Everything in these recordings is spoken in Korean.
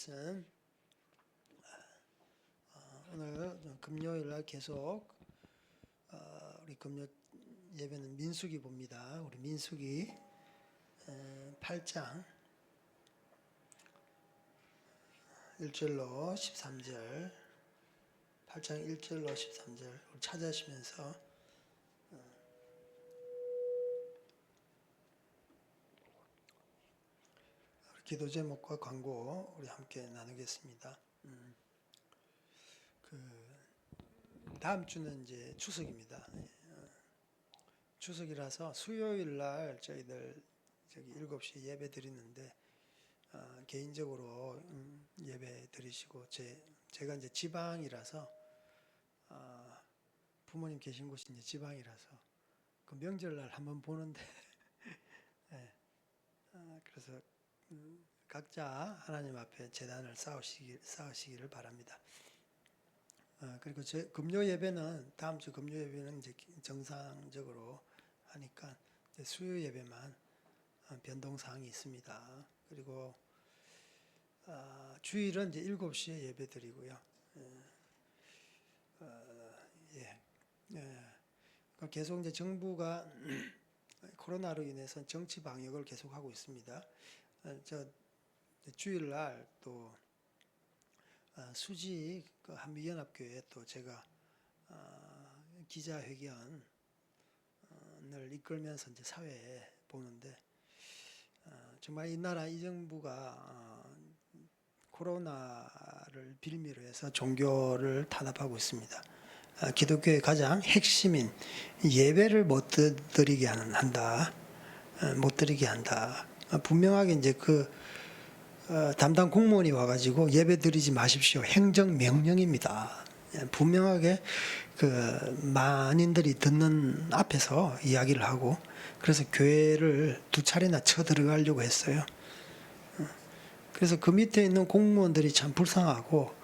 것은 오늘 금요일 날 계속 우리 금요 예배는 민수기 봅니다. 우리 민수기 8장 1절로 13절 8장 1절로 13절 찾아시면서 기도 제목과 광고 우리 함께 나누겠습니다. 다음 주는 이제 추석입니다. 추석이라서 수요일 날 저희들 7시 예배 드리는데 개인적으로 예배 드리시고 제가 이제 지방이라서 부모님 계신 곳이 이제 지방이라서 그 명절날 한번 보는데 네, 그래서 각자 하나님 앞에 제단을 쌓으시기를 바랍니다. 그리고 금요 예배는 다음 주 금요 예배는 이제 정상적으로 하니까 이제 수요 예배만 변동 사항이 있습니다. 그리고 주일은 이제 7시에 예배 드리고요. 계속 이제 정부가 코로나로 인해서 정치 방역을 계속하고 있습니다. 주일날 또 수지 한미연합교회 또 제가 기자회견을 이끌면서 이제 사회에 보는데 정말 이 나라 이 정부가 코로나를 빌미로 해서 종교를 탄압하고 있습니다. 기독교의 가장 핵심인 예배를 못 드리게 한다. 못 드리게 한다. 분명하게 이제 담당 공무원이 와가지고 예배 드리지 마십시오. 행정명령입니다. 분명하게 만인들이 듣는 앞에서 이야기를 하고 그래서 교회를 2차례나 쳐 들어가려고 했어요. 그래서 그 밑에 있는 공무원들이 참 불쌍하고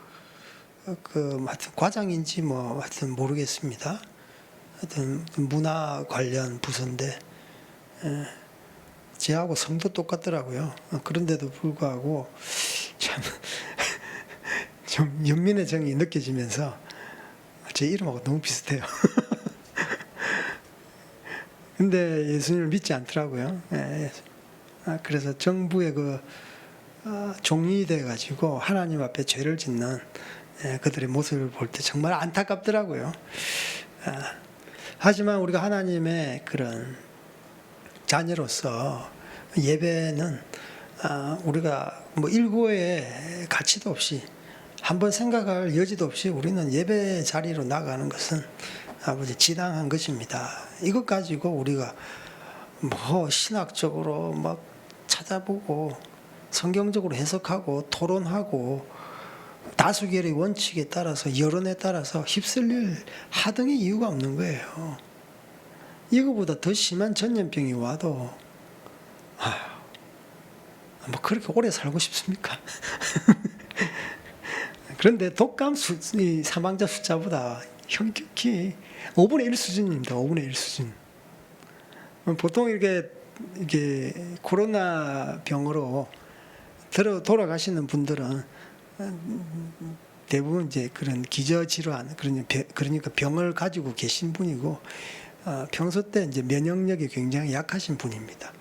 하여튼 과장인지 하여튼 모르겠습니다. 하여튼 문화 관련 부서인데 제하고 성도 똑같더라고요. 그런데도 불구하고 참 좀 연민의 정이 느껴지면서 제 이름하고 너무 비슷해요. 근데 예수님을 믿지 않더라고요. 그래서 정부의 종이 돼가지고 하나님 앞에 죄를 짓는 그들의 모습을 볼 때 정말 안타깝더라고요. 하지만 우리가 하나님의 그런 자녀로서 예배는 우리가 일구의 가치도 없이 한번 생각할 여지도 없이 우리는 예배 자리로 나가는 것은 아버지 지당한 것입니다. 이것 가지고 우리가 신학적으로 막 찾아보고 성경적으로 해석하고 토론하고 다수결의 원칙에 따라서 여론에 따라서 휩쓸릴 하등의 이유가 없는 거예요. 이거보다 더 심한 전염병이 와도 그렇게 오래 살고 싶습니까? 그런데 독감 사망자 숫자보다 현격히 5분의 1 수준입니다. 5분의 1 수준. 보통 이게 코로나 병으로 돌아가시는 분들은 대부분 이제 그런 기저질환, 그러니까 병을 가지고 계신 분이고 평소 때 이제 면역력이 굉장히 약하신 분입니다.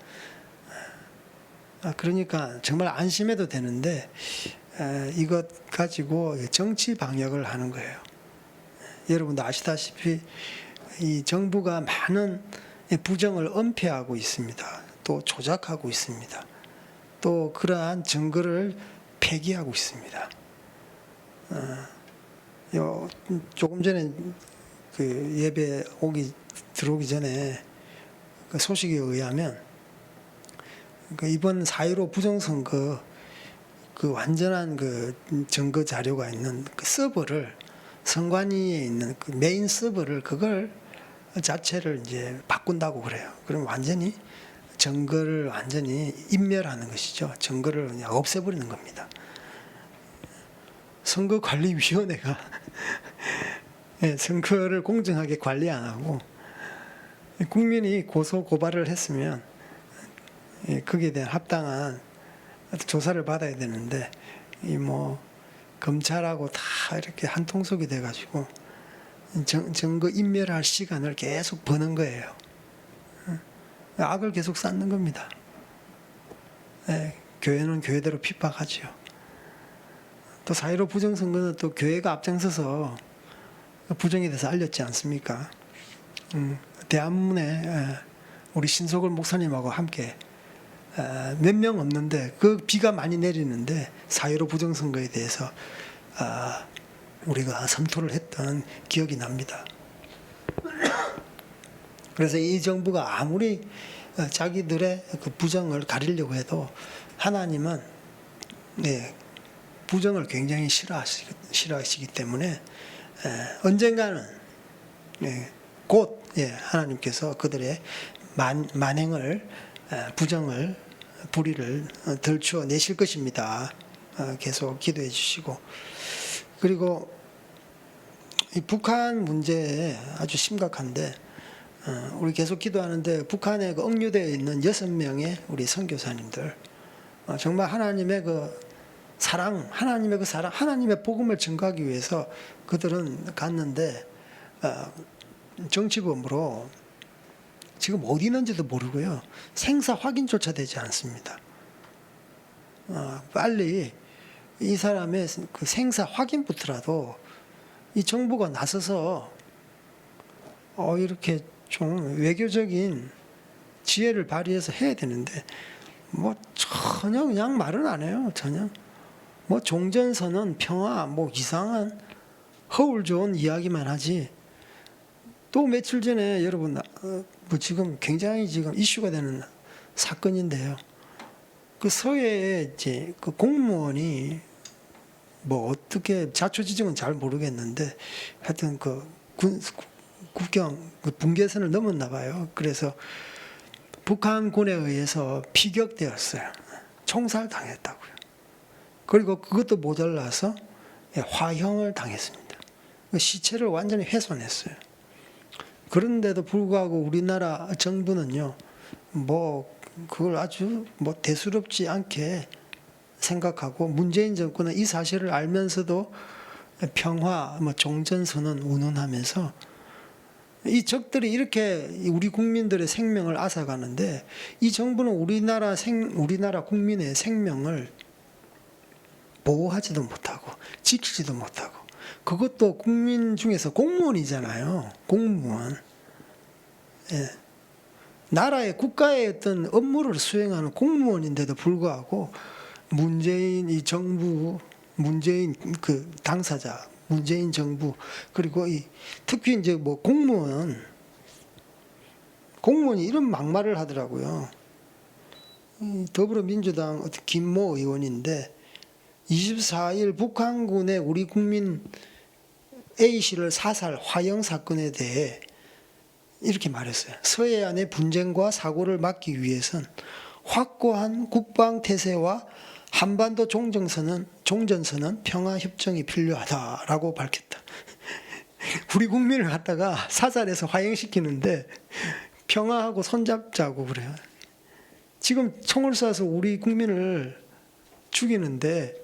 그러니까 정말 안심해도 되는데 이것 가지고 정치 방역을 하는 거예요. 여러분도 아시다시피 이 정부가 많은 부정을 은폐하고 있습니다. 또 조작하고 있습니다. 또 그러한 증거를 폐기하고 있습니다. 조금 전에 예배 들어오기 전에 소식에 의하면 이번 4.15 부정선거 완전한 증거 자료가 있는 서버를 선관위에 있는 메인 서버를 그걸 자체를 이제 바꾼다고 그래요. 그럼 완전히 증거를 완전히 인멸하는 것이죠. 증거를 그냥 없애버리는 겁니다. 선거관리위원회가 선거를 공정하게 관리 안 하고 국민이 고소 고발을 했으면 거기에 대한 합당한 조사를 받아야 되는데 이 뭐 검찰하고 다 이렇게 한통속이 돼가지고 증거 인멸할 시간을 계속 버는 거예요. 악을 계속 쌓는 겁니다. 예, 교회는 교회대로 핍박하죠. 또 4.15 부정선거는 또 교회가 앞장서서 부정에 대해서 알렸지 않습니까? 대한문에 우리 신석월 목사님하고 함께 몇 명 없는데 그 비가 많이 내리는데 4.15 부정선거에 대해서 우리가 선포를 했던 기억이 납니다. 그래서 이 정부가 아무리 자기들의 그 부정을 가리려고 해도 하나님은 부정을 굉장히 싫어하시기 때문에 언젠가는 곧 하나님께서 그들의 만행을 부정을 불의를 들추어 내실 것입니다. 계속 기도해 주시고, 그리고 이 북한 문제 아주 심각한데 우리 계속 기도하는데 북한에 그 억류되어 있는 6명의 우리 선교사님들 정말 하나님의 그 사랑, 하나님의 복음을 증거하기 위해서 그들은 갔는데 정치범으로 지금 어디 있는지도 모르고요. 생사 확인조차 되지 않습니다. 빨리 이 사람의 그 생사 확인부터라도 이 정부가 나서서 이렇게 좀 외교적인 지혜를 발휘해서 해야 되는데 뭐 전혀 그냥 말은 안 해요. 전혀 뭐 종전선언, 평화, 뭐 이상한 허울 좋은 이야기만 하지. 또 며칠 전에 여러분 뭐 지금 굉장히 지금 이슈가 되는 사건인데요. 그 서해에 이제 그 공무원이 뭐 어떻게 자초지종은 잘 모르겠는데 하여튼 그 국경 그 분계선을 넘었나 봐요. 그래서 북한군에 의해서 피격되었어요. 총살당했다고요. 그리고 그것도 모자라서 화형을 당했습니다. 시체를 완전히 훼손했어요. 그런데도 불구하고 우리나라 정부는요, 뭐 그걸 아주 뭐 대수롭지 않게 생각하고 문재인 정권은 이 사실을 알면서도 평화, 뭐 종전선언 운운하면서 이 적들이 이렇게 우리 국민들의 생명을 앗아가는데 이 정부는 우리나라 국민의 생명을 보호하지도 못하고 지키지도 못하고, 그것도 국민 중에서 공무원이잖아요. 공무원. 나라의 국가의 어떤 업무를 수행하는 공무원인데도 불구하고 문재인 이 정부, 문재인 그 당사자, 문재인 정부, 그리고 특히 이제 뭐 공무원이 이런 막말을 하더라고요. 더불어민주당 김모 의원인데 24일 북한군의 우리 국민 A씨를 사살 화형 사건에 대해 이렇게 말했어요. 서해안의 분쟁과 사고를 막기 위해선 확고한 국방 태세와 한반도 종전선언 평화협정이 필요하다라고 밝혔다. 우리 국민을 갖다가 사살해서 화형시키는데 평화하고 손잡자고 그래요. 지금 총을 쏴서 우리 국민을 죽이는데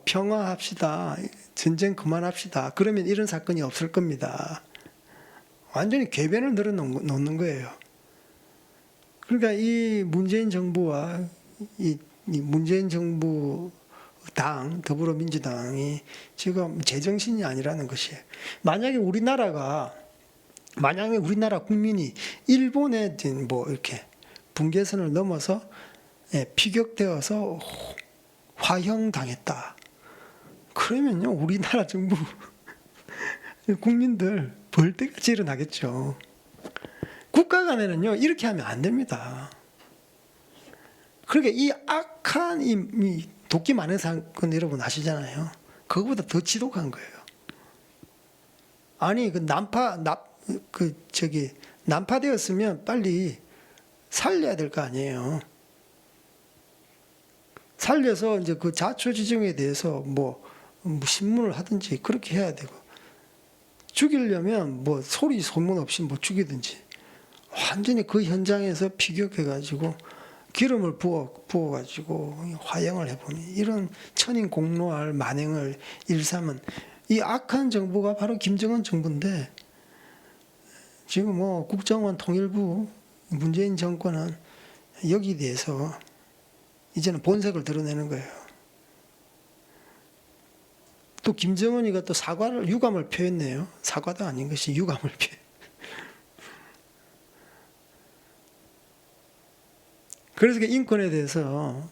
평화합시다. 전쟁 그만합시다. 그러면 이런 사건이 없을 겁니다. 완전히 궤변을 늘어놓는 거예요. 그러니까 이 문재인 정부와 이 문재인 정부 당 더불어민주당이 지금 제정신이 아니라는 것이에요. 만약에 우리나라 국민이 일본에 뭐 이렇게 분계선을 넘어서 피격되어서 화형당했다. 그러면요, 우리나라 정부 국민들 벌떼같이 일어나겠죠. 국가 간에는요, 이렇게 하면 안 됩니다. 그러니까 이 악한 이 도끼 많은 사건 여러분 아시잖아요. 그거보다 더 지독한 거예요. 아니 난파되었으면 빨리 살려야 될 거 아니에요. 살려서 이제 그 자초지종에 대해서 뭐 신문을 하든지 그렇게 해야 되고, 죽이려면 뭐 소문 없이 뭐 죽이든지, 완전히 그 현장에서 피격해가지고 기름을 부어가지고 화형을 해보니 이런 천인 공로할 만행을 일삼은 이 악한 정부가 바로 김정은 정부인데, 지금 뭐 국정원 통일부 문재인 정권은 여기에 대해서 이제는 본색을 드러내는 거예요. 또 김정은이가 또 유감을 표했네요. 사과도 아닌 것이 유감을 표해. 그래서 인권에 대해서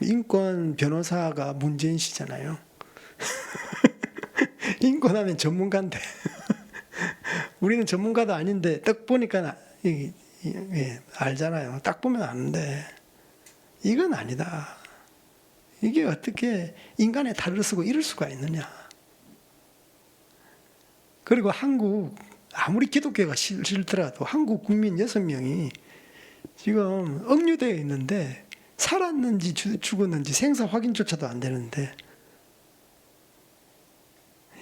인권 변호사가 문재인 씨잖아요. 인권하면 전문가인데 우리는 전문가도 아닌데 딱 보니까 알잖아요. 딱 보면 아는데 이건 아니다. 이게 어떻게 인간의 탈을 쓰고 이럴 수가 있느냐. 그리고 한국 아무리 기독교가 싫더라도 한국 국민 6명이 지금 억류되어 있는데 살았는지 죽었는지 생사 확인조차도 안 되는데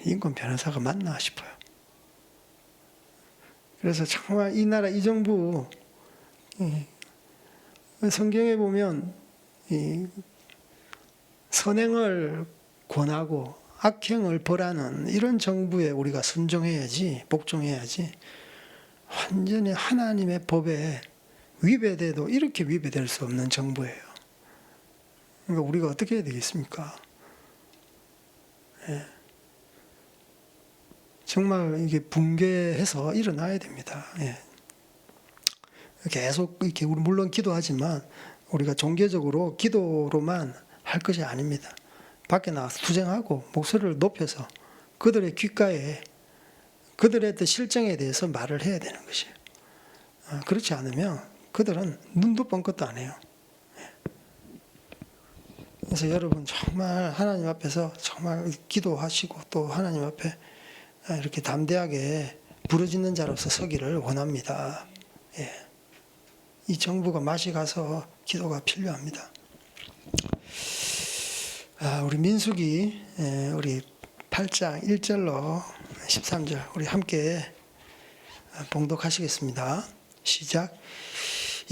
인권 변호사가 맞나 싶어요. 그래서 정말 이 나라 이 정부 성경에 보면 선행을 권하고 악행을 벌하는 이런 정부에 우리가 순종해야지, 복종해야지, 완전히 하나님의 법에 위배돼도 이렇게 위배될 수 없는 정부예요. 그러니까 우리가 어떻게 해야 되겠습니까? 예. 정말 이게 붕괴해서 일어나야 됩니다. 예. 계속 이렇게 우리 물론 기도하지만 우리가 종교적으로 기도로만 할 것이 아닙니다. 밖에 나가서 투쟁하고 목소리를 높여서 그들의 귓가에 그들의 실정에 대해서 말을 해야 되는 것이에요. 그렇지 않으면 그들은 눈도 뻥끗도 안 해요. 그래서 여러분 정말 하나님 앞에서 정말 기도하시고 또 하나님 앞에 이렇게 담대하게 부르짖는 자로서 서기를 원합니다. 예. 이 정부가 맛이 가서 기도가 필요합니다. 우리 민수기 우리 8장 1절로 13절 우리 함께 봉독하시겠습니다. 시작.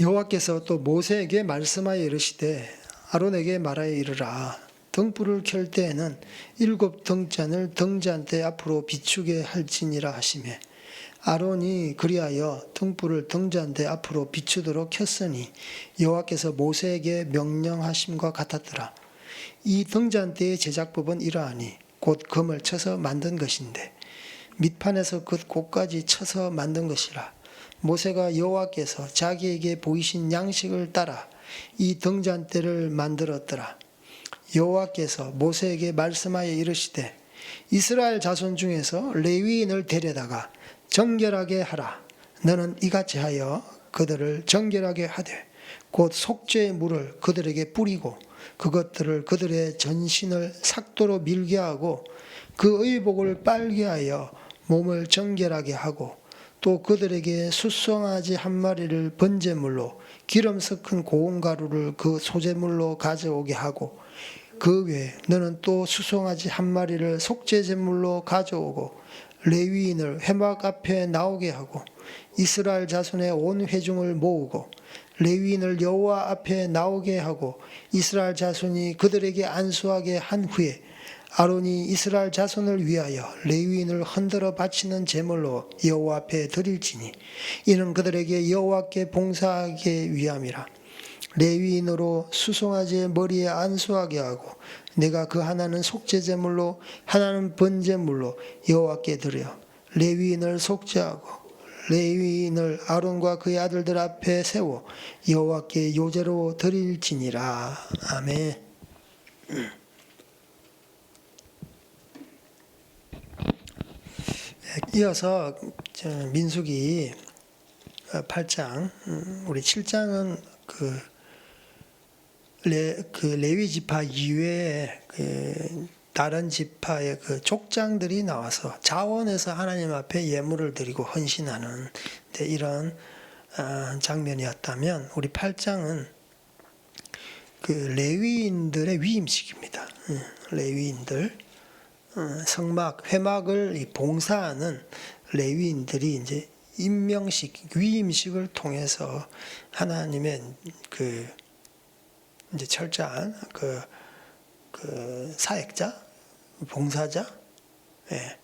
여호와께서 또 모세에게 말씀하여 이르시되 아론에게 말하여 이르라. 등불을 켤 때에는 7 등잔을 등잔대 앞으로 비추게 할지니라 하시매 아론이 그리하여 등불을 등잔대 앞으로 비추도록 켰으니 여호와께서 모세에게 명령하심과 같았더라. 이 등잔대의 제작법은 이러하니 곧 금을 쳐서 만든 것인데 밑판에서 그 곳까지 쳐서 만든 것이라. 모세가 여호와께서 자기에게 보이신 양식을 따라 이 등잔대를 만들었더라. 여호와께서 모세에게 말씀하여 이르시되 이스라엘 자손 중에서 레위인을 데려다가 정결하게 하라. 너는 이같이 하여 그들을 정결하게 하되 곧 속죄의 물을 그들에게 뿌리고 그것들을 그들의 전신을 삭도로 밀게 하고 그 의복을 빨게 하여 몸을 정결하게 하고 또 그들에게 숫송아지 한 마리를 번제물로 기름 섞은 고운 가루를 그 소제물로 가져오게 하고 그 외에 너는 또 숫송아지 한 마리를 속죄제물로 가져오고 레위인을 회막 앞에 나오게 하고 이스라엘 자손의 온 회중을 모으고 레위인을 여호와 앞에 나오게 하고 이스라엘 자손이 그들에게 안수하게 한 후에 아론이 이스라엘 자손을 위하여 레위인을 흔들어 바치는 제물로 여호와 앞에 드릴지니 이는 그들에게 여호와께 봉사하게 위함이라. 레위인으로 수송아지의 머리에 안수하게 하고 내가 그 하나는 속죄제물로 하나는 번제물로 여호와께 드려 레위인을 속죄하고 레위인을 아론과 그의 아들들 앞에 세워 여호와께 요제로 드릴지니라. 아멘. 이어서 민수기 8장 우리 7장은 그 레위 지파 이외에 다른 지파의 그 족장들이 나와서 자원해서 하나님 앞에 예물을 드리고 헌신하는 이런 장면이었다면 우리 8장은 그 레위인들의 위임식입니다. 레위인들 성막 회막을 봉사하는 레위인들이 이제 임명식, 위임식을 통해서 하나님의 그 이제 철저한 그 사역자, 봉사자, 예,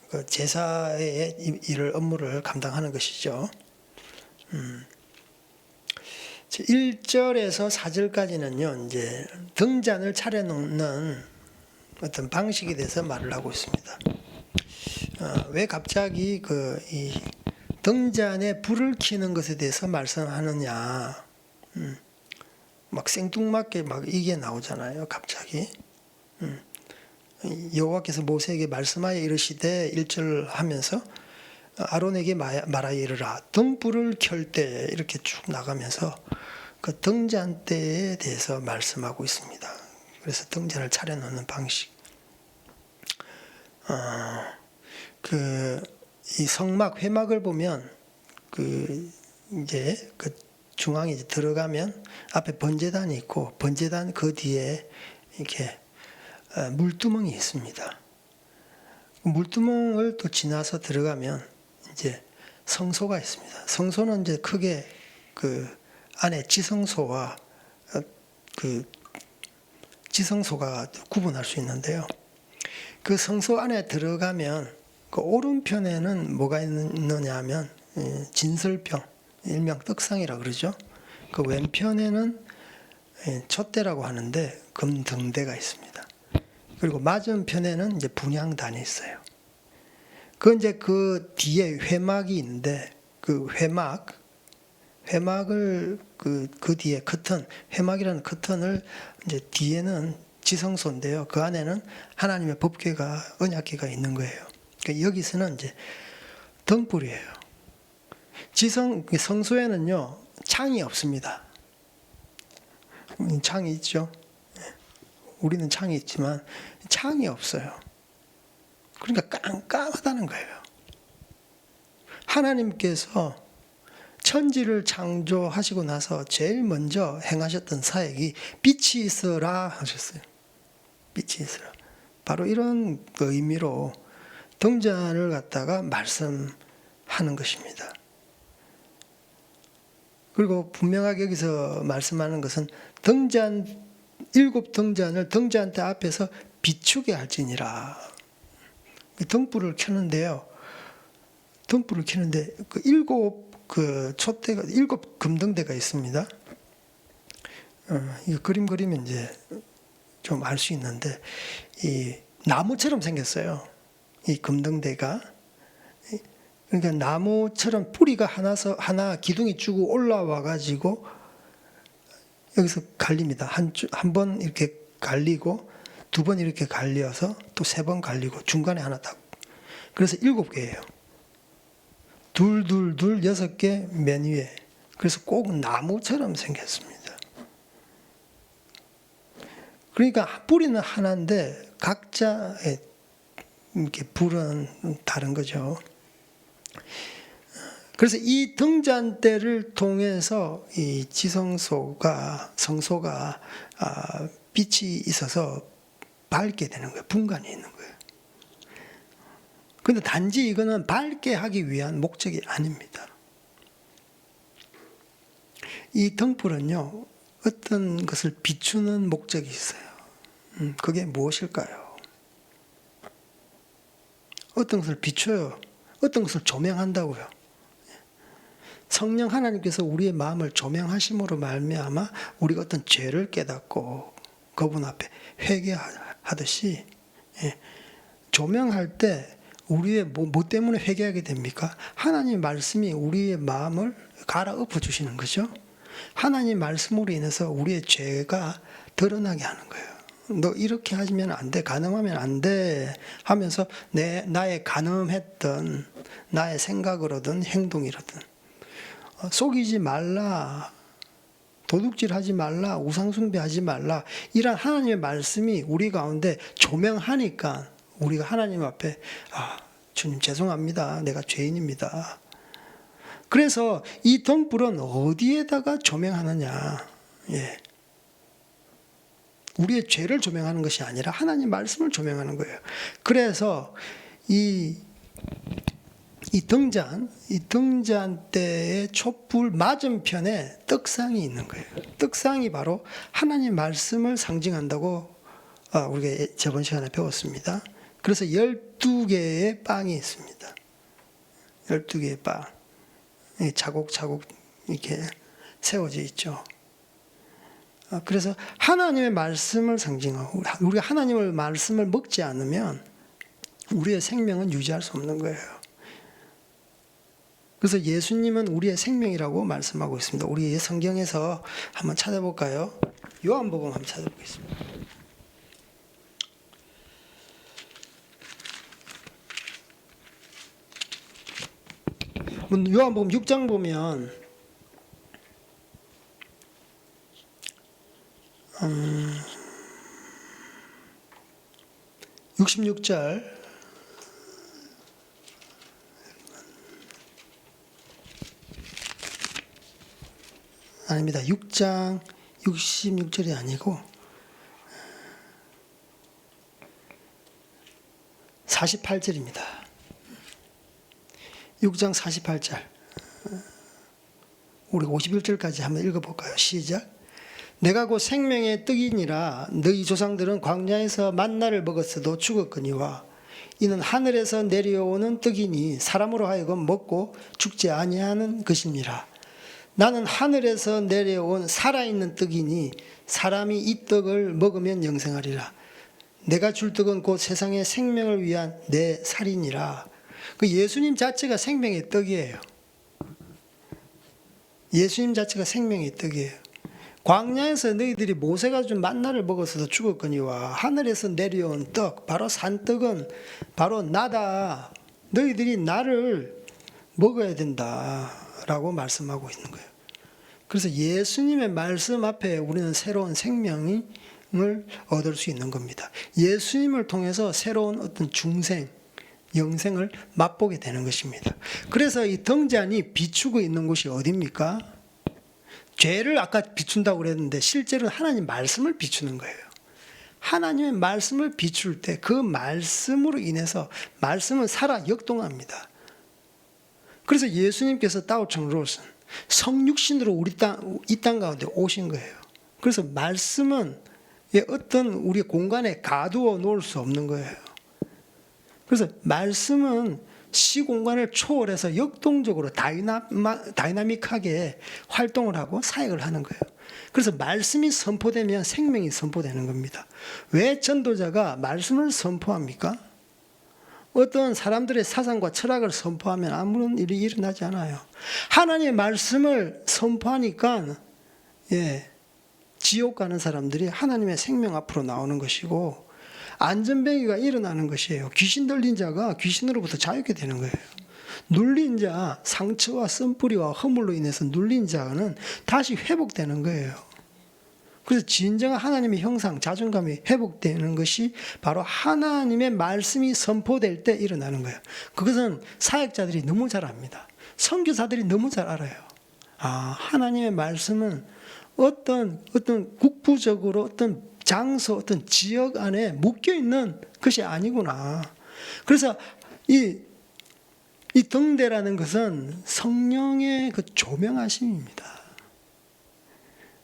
그 제사의 일을 업무를 감당하는 것이죠. 1절에서 4절까지는요, 이제 등잔을 차려놓는 어떤 방식에 대해서 말을 하고 있습니다. 왜 갑자기 이 등잔에 불을 켜는 것에 대해서 말씀하느냐? 막 생뚱맞게 막 이게 나오잖아요, 갑자기. 여호와께서 모세에게 말씀하여 이르시되 1절 하면서 아론에게 말하여 이르라 등불을 켤 때 이렇게 쭉 나가면서 그 등잔대에 대해서 말씀하고 있습니다. 그래서 등잔을 차려놓는 방식. 이 성막 회막을 보면 이제 그 중앙에 이제 들어가면 앞에 번제단이 있고 번제단 그 뒤에 이렇게 물두멍이 있습니다. 물두멍을 또 지나서 들어가면 이제 성소가 있습니다. 성소는 이제 크게 그 안에 지성소와 그 지성소가 구분할 수 있는데요. 그 성소 안에 들어가면 그 오른편에는 뭐가 있느냐 하면 진설병, 일명 떡상이라 그러죠. 그 왼편에는 촛대라고 하는데 금등대가 있습니다. 그리고 맞은편에는 이제 분향단이 있어요. 이제 그 뒤에 회막이 있는데 그 회막을 그 뒤에 커튼, 회막이라는 커튼을 이제 뒤에는 지성소인데요. 그 안에는 하나님의 법궤가 언약궤가 있는 거예요. 그러니까 여기서는 이제 등불이에요. 성소에는요 창이 없습니다. 창이 있죠. 우리는 창이 있지만 창이 없어요. 그러니까 깜깜하다는 거예요. 하나님께서 천지를 창조하시고 나서 제일 먼저 행하셨던 사역이 빛이 있어라 하셨어요. 빛이 있어라. 바로 이런 의미로 등잔을 갖다가 말씀하는 것입니다. 그리고 분명하게 여기서 말씀하는 것은 일곱 등잔을 등잔대 앞에서 비추게 할지니라. 등불을 켜는데요. 등불을 켜는데 일곱 촛대가 일곱 금등대가 있습니다. 이 그림 그리면 이제 좀 알 수 있는데 이 나무처럼 생겼어요. 이 금등대가. 그러니까 나무처럼 뿌리가 하나 기둥이 쭉 올라와 가지고 여기서 갈립니다. 한 번 이렇게 갈리고 두 번 이렇게 갈려서 또 세 번 갈리고 중간에 하나 딱. 그래서 7개예요. 둘, 6개 맨 위에. 그래서 꼭 나무처럼 생겼습니다. 그러니까 뿌리는 하나인데 각자의 이렇게 불은 다른 거죠. 그래서 이 등잔대를 통해서 이 성소가 빛이 있어서 밝게 되는 거예요. 분간이 있는 거예요. 그런데 단지 이거는 밝게 하기 위한 목적이 아닙니다. 이 등불은요, 어떤 것을 비추는 목적이 있어요. 그게 무엇일까요? 어떤 것을 비춰요. 어떤 것을 조명한다고요. 성령 하나님께서 우리의 마음을 조명하심으로 말미암아 우리가 어떤 죄를 깨닫고 그분 앞에 회개하듯이 조명할 때 우리의 뭐 때문에 회개하게 됩니까? 하나님 말씀이 우리의 마음을 갈아엎어 주시는 거죠. 하나님 말씀으로 인해서 우리의 죄가 드러나게 하는 거예요. 너 이렇게 하시면 안 돼, 간음하면 안 돼 하면서 나의 간음했던 나의 생각으로든 행동이로든 속이지 말라, 도둑질하지 말라, 우상숭배하지 말라, 이런 하나님의 말씀이 우리 가운데 조명하니까 우리가 하나님 앞에 주님 죄송합니다, 내가 죄인입니다. 그래서 이 등불은 어디에다가 조명하느냐, 우리의 죄를 조명하는 것이 아니라 하나님 말씀을 조명하는 거예요. 그래서 이 이 등잔 때의 촛불 맞은편에 떡상이 있는 거예요. 떡상이 바로 하나님 말씀을 상징한다고 우리가 저번 시간에 배웠습니다. 그래서 12개의 빵이 있습니다. 12개의 빵. 차곡차곡 이렇게 세워져 있죠. 그래서 하나님의 말씀을 상징하고, 우리가 하나님의 말씀을 먹지 않으면 우리의 생명은 유지할 수 없는 거예요. 그래서 예수님은 우리의 생명이라고 말씀하고 있습니다. 우리 성경에서 한번 찾아볼까요? 요한복음 한번 찾아보겠습니다. 요한복음 6장 보면 66절 아닙니다. 6장 66절이 아니고 48절입니다. 6장 48절. 우리 51절까지 한번 읽어볼까요? 시작. 내가 곧 생명의 떡이니라. 너희 조상들은 광야에서 만나를 먹었어도 죽었거니와 이는 하늘에서 내려오는 떡이니 사람으로 하여금 먹고 죽지 아니하는 것이니라. 나는 하늘에서 내려온 살아있는 떡이니 사람이 이 떡을 먹으면 영생하리라. 내가 줄 떡은 곧 세상의 생명을 위한 내 살이니라. 그 예수님 자체가 생명의 떡이에요. 예수님 자체가 생명의 떡이에요. 광야에서 너희들이 모세가 준 만나를 먹어서도 죽었거니와 하늘에서 내려온 떡, 바로 산떡은 바로 나다. 너희들이 나를 먹어야 된다라고 말씀하고 있는 거예요. 그래서 예수님의 말씀 앞에 우리는 새로운 생명을 얻을 수 있는 겁니다. 예수님을 통해서 새로운 어떤 중생, 영생을 맛보게 되는 것입니다. 그래서 이 등잔이 비추고 있는 곳이 어디입니까? 죄를 아까 비춘다고 그랬는데 실제로 하나님 말씀을 비추는 거예요. 하나님의 말씀을 비출 때 그 말씀으로 인해서 말씀은 살아 역동합니다. 그래서 예수님께서 다우청로슨 성육신으로 이 땅 가운데 오신 거예요. 그래서 말씀은 어떤 우리 공간에 가두어 놓을 수 없는 거예요. 그래서 말씀은 시공간을 초월해서 역동적으로 다이나믹하게 활동을 하고 사역을 하는 거예요. 그래서 말씀이 선포되면 생명이 선포되는 겁니다. 왜 전도자가 말씀을 선포합니까? 어떤 사람들의 사상과 철학을 선포하면 아무런 일이 일어나지 않아요. 하나님의 말씀을 선포하니까 지옥 가는 사람들이 하나님의 생명 앞으로 나오는 것이고 안전뱅이가 일어나는 것이에요. 귀신 들린 자가 귀신으로부터 자유케 되는 거예요. 눌린 자, 상처와 쓴뿌리와 허물로 인해서 눌린 자는 다시 회복되는 거예요. 그래서 진정한 하나님의 형상, 자존감이 회복되는 것이 바로 하나님의 말씀이 선포될 때 일어나는 거예요. 그것은 사역자들이 너무 잘 압니다. 선교사들이 너무 잘 알아요. 하나님의 말씀은 어떤 국부적으로 어떤 장소, 어떤 지역 안에 묶여있는 것이 아니구나. 그래서 이 등대라는 것은 성령의 그 조명하심입니다.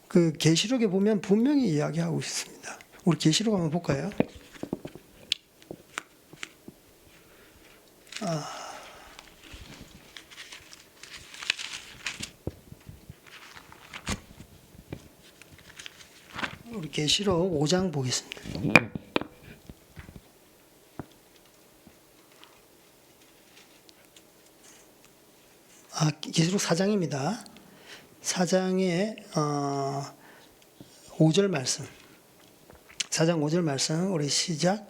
그 계시록에 보면 분명히 이야기하고 있습니다. 우리 계시록 한번 볼까요? 우리 계시록 5장 보겠습니다. 계시록 4장입니다. 4장의 5절 말씀. 4장 5절 말씀 우리 시작.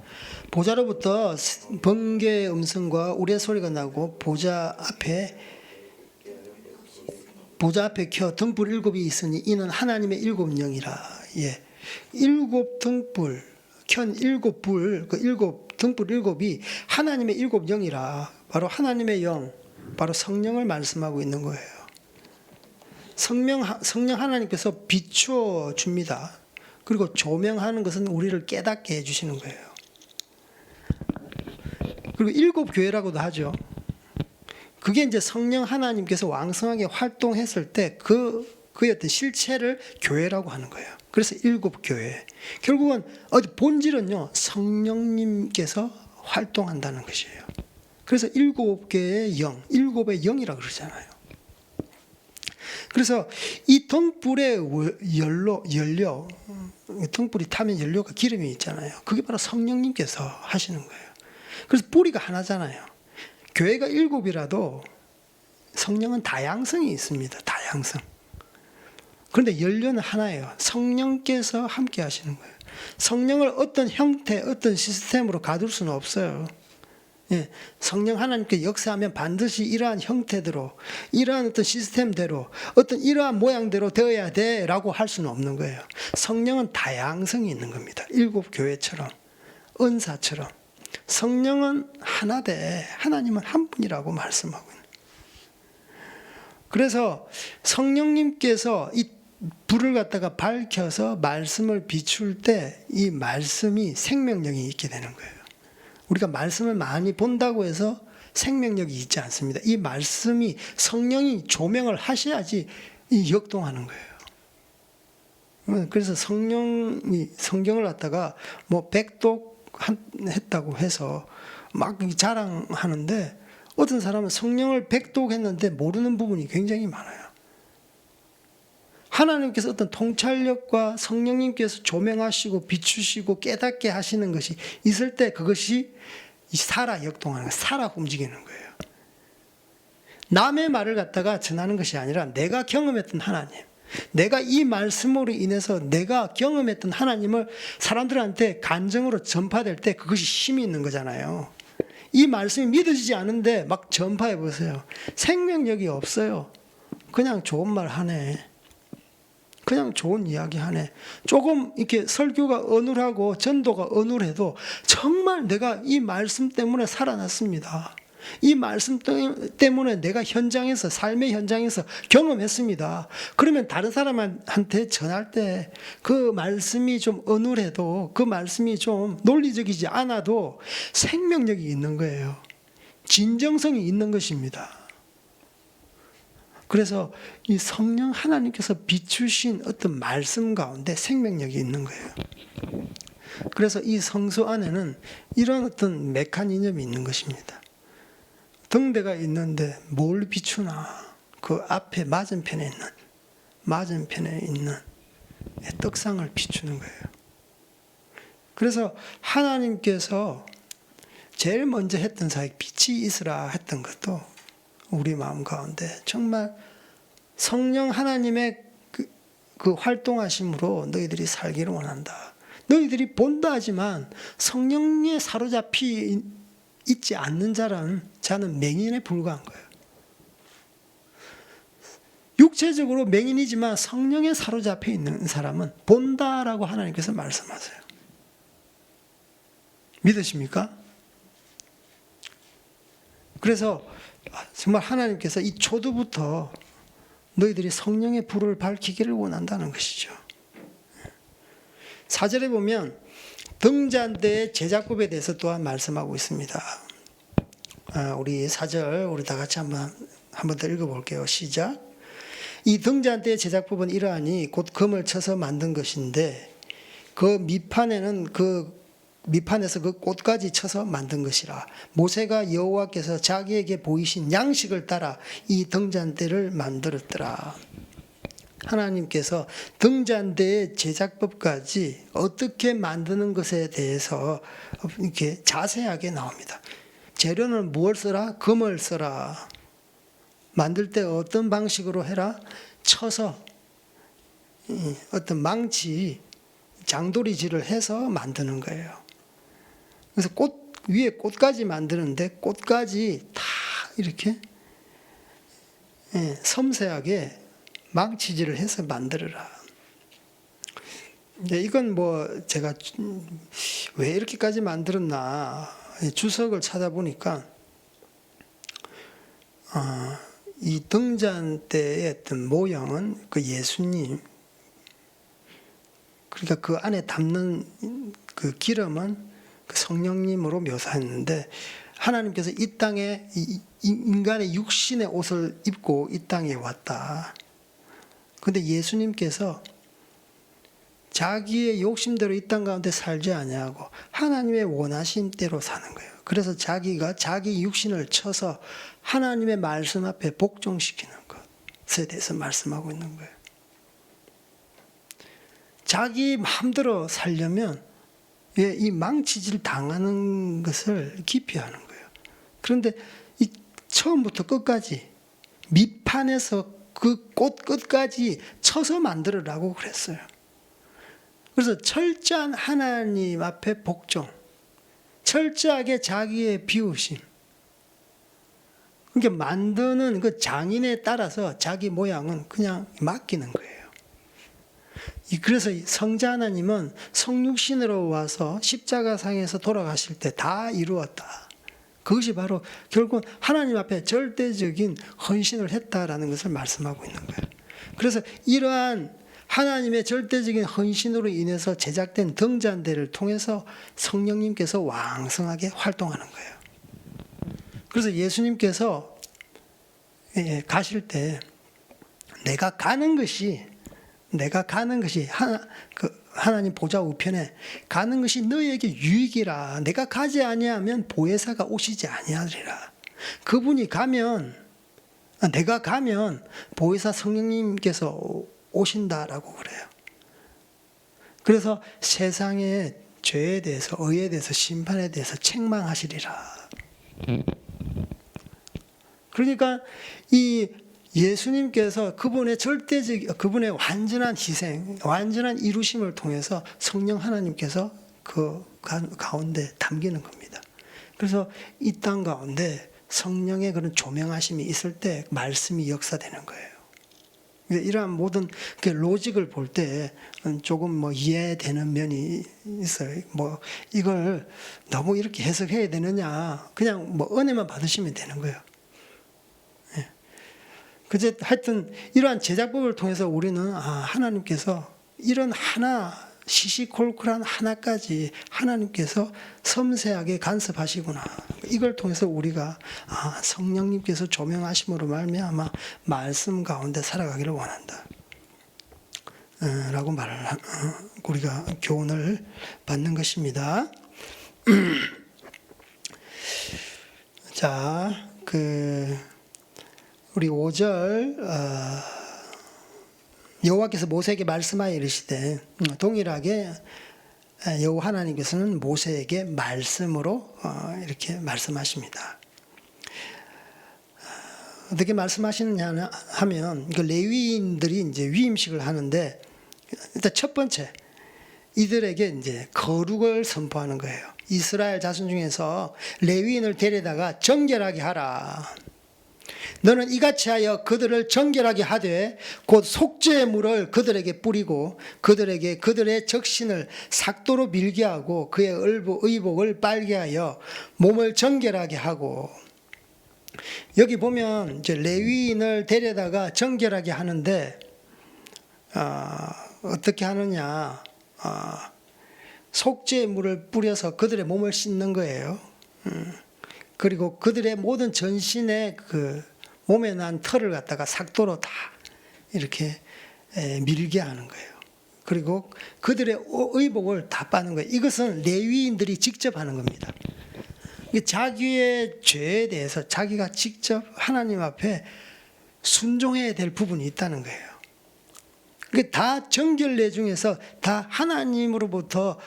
보좌로부터 번개의 음성과 우레 소리가 나고 보좌 앞에 켜 등불 7이 있으니 이는 하나님의 7영이라. 일곱 등불 켠 7불 그 7등불 7이 하나님의 7영이라. 바로 하나님의 영, 바로 성령을 말씀하고 있는 거예요. 성령 하나님께서 비추어 줍니다. 그리고 조명하는 것은 우리를 깨닫게 해주시는 거예요. 그리고 7 교회라고도 하죠. 그게 이제 성령 하나님께서 왕성하게 활동했을 때 그의 어떤 실체를 교회라고 하는 거예요. 그래서 7교회. 결국은 본질은요, 성령님께서 활동한다는 것이에요. 그래서 7개의 영, 7의 영이라고 그러잖아요. 그래서 이 등불의 연료, 등불이 타면 연료가 기름이 있잖아요. 그게 바로 성령님께서 하시는 거예요. 그래서 뿌리가 하나잖아요. 교회가 7이라도 성령은 다양성이 있습니다. 다양성. 그런데 연료는 하나예요. 성령께서 함께 하시는 거예요. 성령을 어떤 형태, 어떤 시스템으로 가둘 수는 없어요. 예, 성령 하나님께 역사하면 반드시 이러한 형태대로, 이러한 어떤 시스템대로, 어떤 이러한 모양대로 되어야 돼라고 할 수는 없는 거예요. 성령은 다양성이 있는 겁니다. 7교회처럼, 은사처럼. 성령은 하나되 하나님은 한 분이라고 말씀하고 있는. 그래서 성령님께서 이 불을 갖다가 밝혀서 말씀을 비출 때 이 말씀이 생명력이 있게 되는 거예요. 우리가 말씀을 많이 본다고 해서 생명력이 있지 않습니다. 이 말씀이 성령이 조명을 하셔야지 역동하는 거예요. 그래서 성경을 갖다가 뭐 백독했다고 해서 막 자랑하는데 어떤 사람은 성령을 백독했는데 모르는 부분이 굉장히 많아요. 하나님께서 어떤 통찰력과 성령님께서 조명하시고 비추시고 깨닫게 하시는 것이 있을 때 그것이 살아 역동하는 거예요. 살아 움직이는 거예요. 남의 말을 갖다가 전하는 것이 아니라 내가 경험했던 하나님, 내가 이 말씀으로 인해서 내가 경험했던 하나님을 사람들한테 간증으로 전파될 때 그것이 힘이 있는 거잖아요. 이 말씀이 믿어지지 않은데 막 전파해 보세요. 생명력이 없어요. 그냥 좋은 말 하네. 그냥 좋은 이야기 하네. 조금 이렇게 설교가 어눌하고 전도가 어눌해도 정말 내가 이 말씀 때문에 살아났습니다. 이 말씀 때문에 내가 현장에서, 삶의 현장에서 경험했습니다. 그러면 다른 사람한테 전할 때 그 말씀이 좀 어눌해도, 그 말씀이 좀 논리적이지 않아도 생명력이 있는 거예요. 진정성이 있는 것입니다. 그래서 이 성령 하나님께서 비추신 어떤 말씀 가운데 생명력이 있는 거예요. 그래서 이 성소 안에는 이런 어떤 메커니즘이 있는 것입니다. 등대가 있는데 뭘 비추나? 그 앞에 맞은편에 있는 떡상을 비추는 거예요. 그래서 하나님께서 제일 먼저 했던 사역, 빛이 있으라 했던 것도 우리 마음 가운데 정말 성령 하나님의 그 활동하심으로 너희들이 살기를 원한다. 너희들이 본다 하지만 성령에 사로잡히 있지 않는 자는 맹인에 불과한 거예요. 육체적으로 맹인이지만 성령에 사로잡혀 있는 사람은 본다라고 하나님께서 말씀하세요. 믿으십니까? 그래서 정말 하나님께서 이 초두부터 너희들이 성령의 불을 밝히기를 원한다는 것이죠. 4절에 보면 등잔대의 제작법에 대해서 또한 말씀하고 있습니다. 우리 4절 우리 다 같이 한번 더 읽어볼게요. 시작. 이 등잔대의 제작법은 이러하니 곧 금을 쳐서 만든 것인데 그 밑판에서 그 꽃까지 쳐서 만든 것이라. 모세가 여호와께서 자기에게 보이신 양식을 따라 이 등잔대를 만들었더라. 하나님께서 등잔대의 제작법까지 어떻게 만드는 것에 대해서 이렇게 자세하게 나옵니다. 재료는 무엇을 써라? 금을 써라. 만들 때 어떤 방식으로 해라? 쳐서 어떤 망치, 장도리질을 해서 만드는 거예요. 그래서 꽃 위에 꽃까지 만드는데 꽃까지 다 이렇게 섬세하게 망치질을 해서 만들어라. 이건 뭐 제가 왜 이렇게까지 만들었나 주석을 찾아보니까 이 등잔대의 어떤 모형은 그 예수님, 그러니까 그 안에 담는 그 기름은 그 성령님으로 묘사했는데 하나님께서 이 땅에 인간의 육신의 옷을 입고 이 땅에 왔다. 그런데 예수님께서 자기의 욕심대로 이 땅 가운데 살지 아니하고 하나님의 원하신 대로 사는 거예요. 그래서 자기가 자기 육신을 쳐서 하나님의 말씀 앞에 복종시키는 것에 대해서 말씀하고 있는 거예요. 자기 마음대로 살려면 이 망치질 당하는 것을 기피하는 거예요. 그런데 이 처음부터 끝까지 밑판에서 그 꽃 끝까지 쳐서 만들으라고 그랬어요. 그래서 철저한 하나님 앞에 복종, 철저하게 자기의 비우심, 그러니까 만드는 그 장인에 따라서 자기 모양은 그냥 맡기는 거예요. 그래서 성자 하나님은 성육신으로 와서 십자가상에서 돌아가실 때 다 이루었다. 그것이 바로 결국 하나님 앞에 절대적인 헌신을 했다라는 것을 말씀하고 있는 거예요. 그래서 이러한 하나님의 절대적인 헌신으로 인해서 제작된 등잔대를 통해서 성령님께서 왕성하게 활동하는 거예요. 그래서 예수님께서 가실 때 내가 가는 것이 하나님 보좌 우편에 가는 것이 너희에게 유익이라. 내가 가지 아니하면 보혜사가 오시지 아니하리라. 그분이 가면, 내가 가면 보혜사 성령님께서 오신다라고 그래요. 그래서 세상의 죄에 대해서, 의에 대해서, 심판에 대해서 책망하시리라. 그러니까 이 예수님께서 그분의 완전한 희생, 완전한 이루심을 통해서 성령 하나님께서 그 가운데 담기는 겁니다. 그래서 이 땅 가운데 성령의 그런 조명하심이 있을 때 말씀이 역사되는 거예요. 이러한 모든 로직을 볼 때 조금 이해되는 면이 있어요. 이걸 너무 이렇게 해석해야 되느냐? 그냥 은혜만 받으시면 되는 거예요. 그제 하여튼 이러한 제작법을 통해서 우리는 하나님께서 이런 하나 시시콜콜한 하나까지 하나님께서 섬세하게 간섭하시구나. 이걸 통해서 우리가 성령님께서 조명하심으로 말미암아 말씀 가운데 살아가기를 원한다. 라고 우리가 교훈을 받는 것입니다. 자, 우리 5절 여호와께서 모세에게 말씀하여 이르시되, 동일하게 여호와 하나님께서는 모세에게 말씀으로 이렇게 말씀하십니다. 어떻게 말씀하시느냐 하면 레위인들이 이제 위임식을 하는데, 일단 첫 번째 이들에게 이제 거룩을 선포하는 거예요. 이스라엘 자손 중에서 레위인을 데려다가 정결하게 하라. 너는 이같이 하여 그들을 정결하게 하되 곧 속죄의 물을 그들에게 뿌리고 그들의 적신을 삭도로 밀게 하고 그의 의복을 빨게 하여 몸을 정결하게 하고. 여기 보면 이제 레위인을 데려다가 정결하게 하는데 어떻게 하느냐? 속죄의 물을 뿌려서 그들의 몸을 씻는 거예요. 그리고 그들의 모든 전신에 몸에 난 털을 갖다가 삭도로 다 이렇게 밀게 하는 거예요. 그리고 그들의 의복을 다 빠는 거예요. 이것은 레위인들이 직접 하는 겁니다. 자기의 죄에 대해서 자기가 직접 하나님 앞에 순종해야 될 부분이 있다는 거예요. 다 정결례 중에서 다 하나님으로부터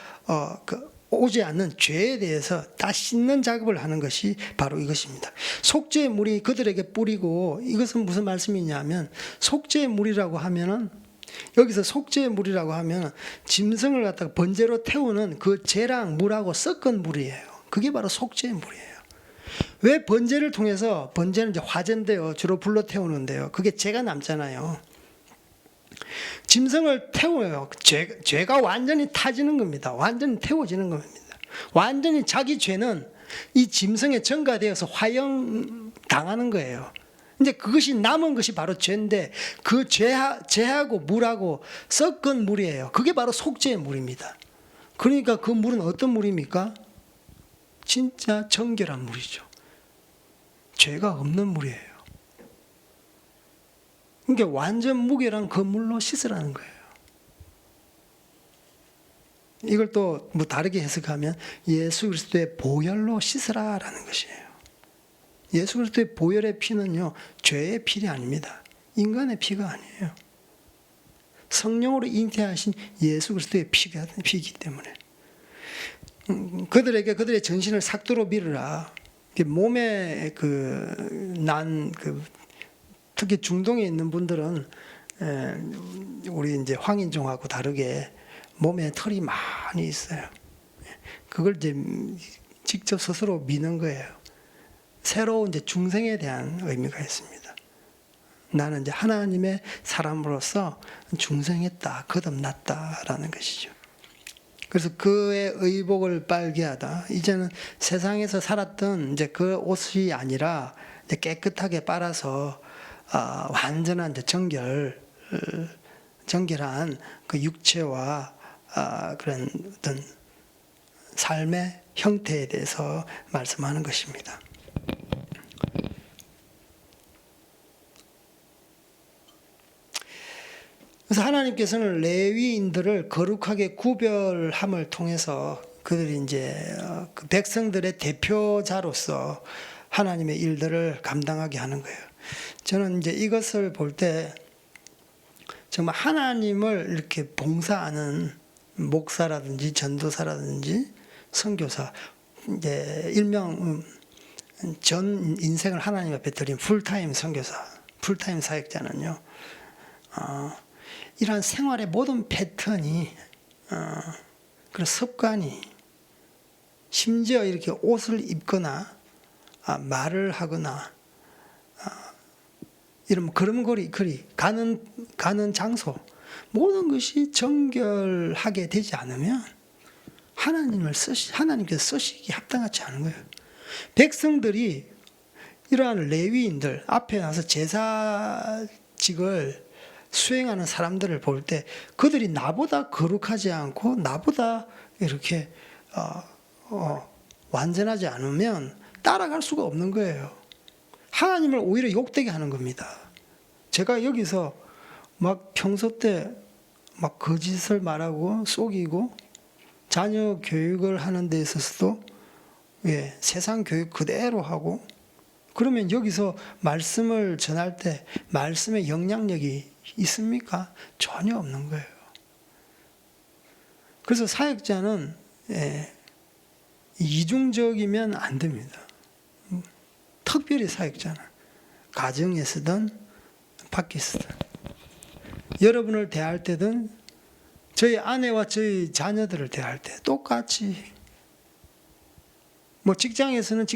오지 않는 죄에 대해서 다 씻는 작업을 하는 것이 바로 이것입니다. 속죄의 물이 그들에게 뿌리고, 이것은 무슨 말씀이냐면, 속죄의 물이라고 하면은, 여기서 속죄의 물이라고 하면 짐승을 갖다가 번제로 태우는 그 재랑 물하고 섞은 물이에요. 그게 바로 속죄의 물이에요. 왜 번제를 통해서, 번제는 이제 화제인데요, 주로 불로 태우는데요, 그게 재가 남잖아요. 짐승을 태워요. 죄가 완전히 타지는 겁니다. 완전히 태워지는 겁니다. 완전히 자기 죄는 이 짐승에 전가되어서 화형 당하는 거예요. 이제 그것이 남은 것이 바로 죄인데, 그 죄하고 물하고 섞은 물이에요. 그게 바로 속죄의 물입니다. 그러니까 그 물은 어떤 물입니까? 진짜 정결한 물이죠. 죄가 없는 물이에요. 그러니까 완전 무결한 그 물로 씻으라는 거예요. 이걸 또 뭐 다르게 해석하면 예수 그리스도의 보혈로 씻으라라는 것이에요. 예수 그리스도의 보혈의 피는요, 죄의 피가 아닙니다. 인간의 피가 아니에요. 성령으로 잉태하신 예수 그리스도의 피이기 때문에 그들에게 그들의 전신을 삭도로 밀으라. 몸에 특히 중동에 있는 분들은 우리 이제 황인종하고 다르게 몸에 털이 많이 있어요. 그걸 이제 직접 스스로 미는 거예요. 새로운 이제 중생에 대한 의미가 있습니다. 나는 이제 하나님의 사람으로서 중생했다, 거듭났다라는 것이죠. 그래서 그의 의복을 빨게 하다. 이제는 세상에서 살았던 이제 그 옷이 아니라 이제 깨끗하게 빨아서 완전한 이제 정결한 그 육체와 그런 어떤 삶의 형태에 대해서 말씀하는 것입니다. 그래서 하나님께서는 레위인들을 거룩하게 구별함을 통해서 그들이 이제 그 백성들의 대표자로서 하나님의 일들을 감당하게 하는 거예요. 저는 이제 이것을 볼 때 정말 하나님을 이렇게 봉사하는 목사라든지 전도사라든지 선교사, 이제 일명 전 인생을 하나님 앞에 드린 풀타임 선교사, 풀타임 사역자는요, 이러한 생활의 모든 패턴이, 그런 습관이, 심지어 이렇게 옷을 입거나 말을 하거나 이런 걸음걸이, 가는 장소, 모든 것이 정결하게 되지 않으면 하나님께서 쓰시기 합당하지 않은 거예요. 백성들이 이러한 레위인들 앞에 나서 제사직을 수행하는 사람들을 볼 때 그들이 나보다 거룩하지 않고 나보다 이렇게 완전하지 않으면 따라갈 수가 없는 거예요. 하나님을 오히려 욕되게 하는 겁니다. 제가 여기서 막 평소 때 막 거짓을 말하고 속이고 자녀 교육을 하는 데 있어서도 세상 교육 그대로 하고, 그러면 여기서 말씀을 전할 때 말씀의 영향력이 있습니까? 전혀 없는 거예요. 그래서 사역자는 이중적이면 안 됩니다. 특별히 사역자는 가정에서든 밖에서든, 여러분을 대할 때든 저희 아내와 저희 자녀들을 대할 때 똑같이, 뭐 직장에서는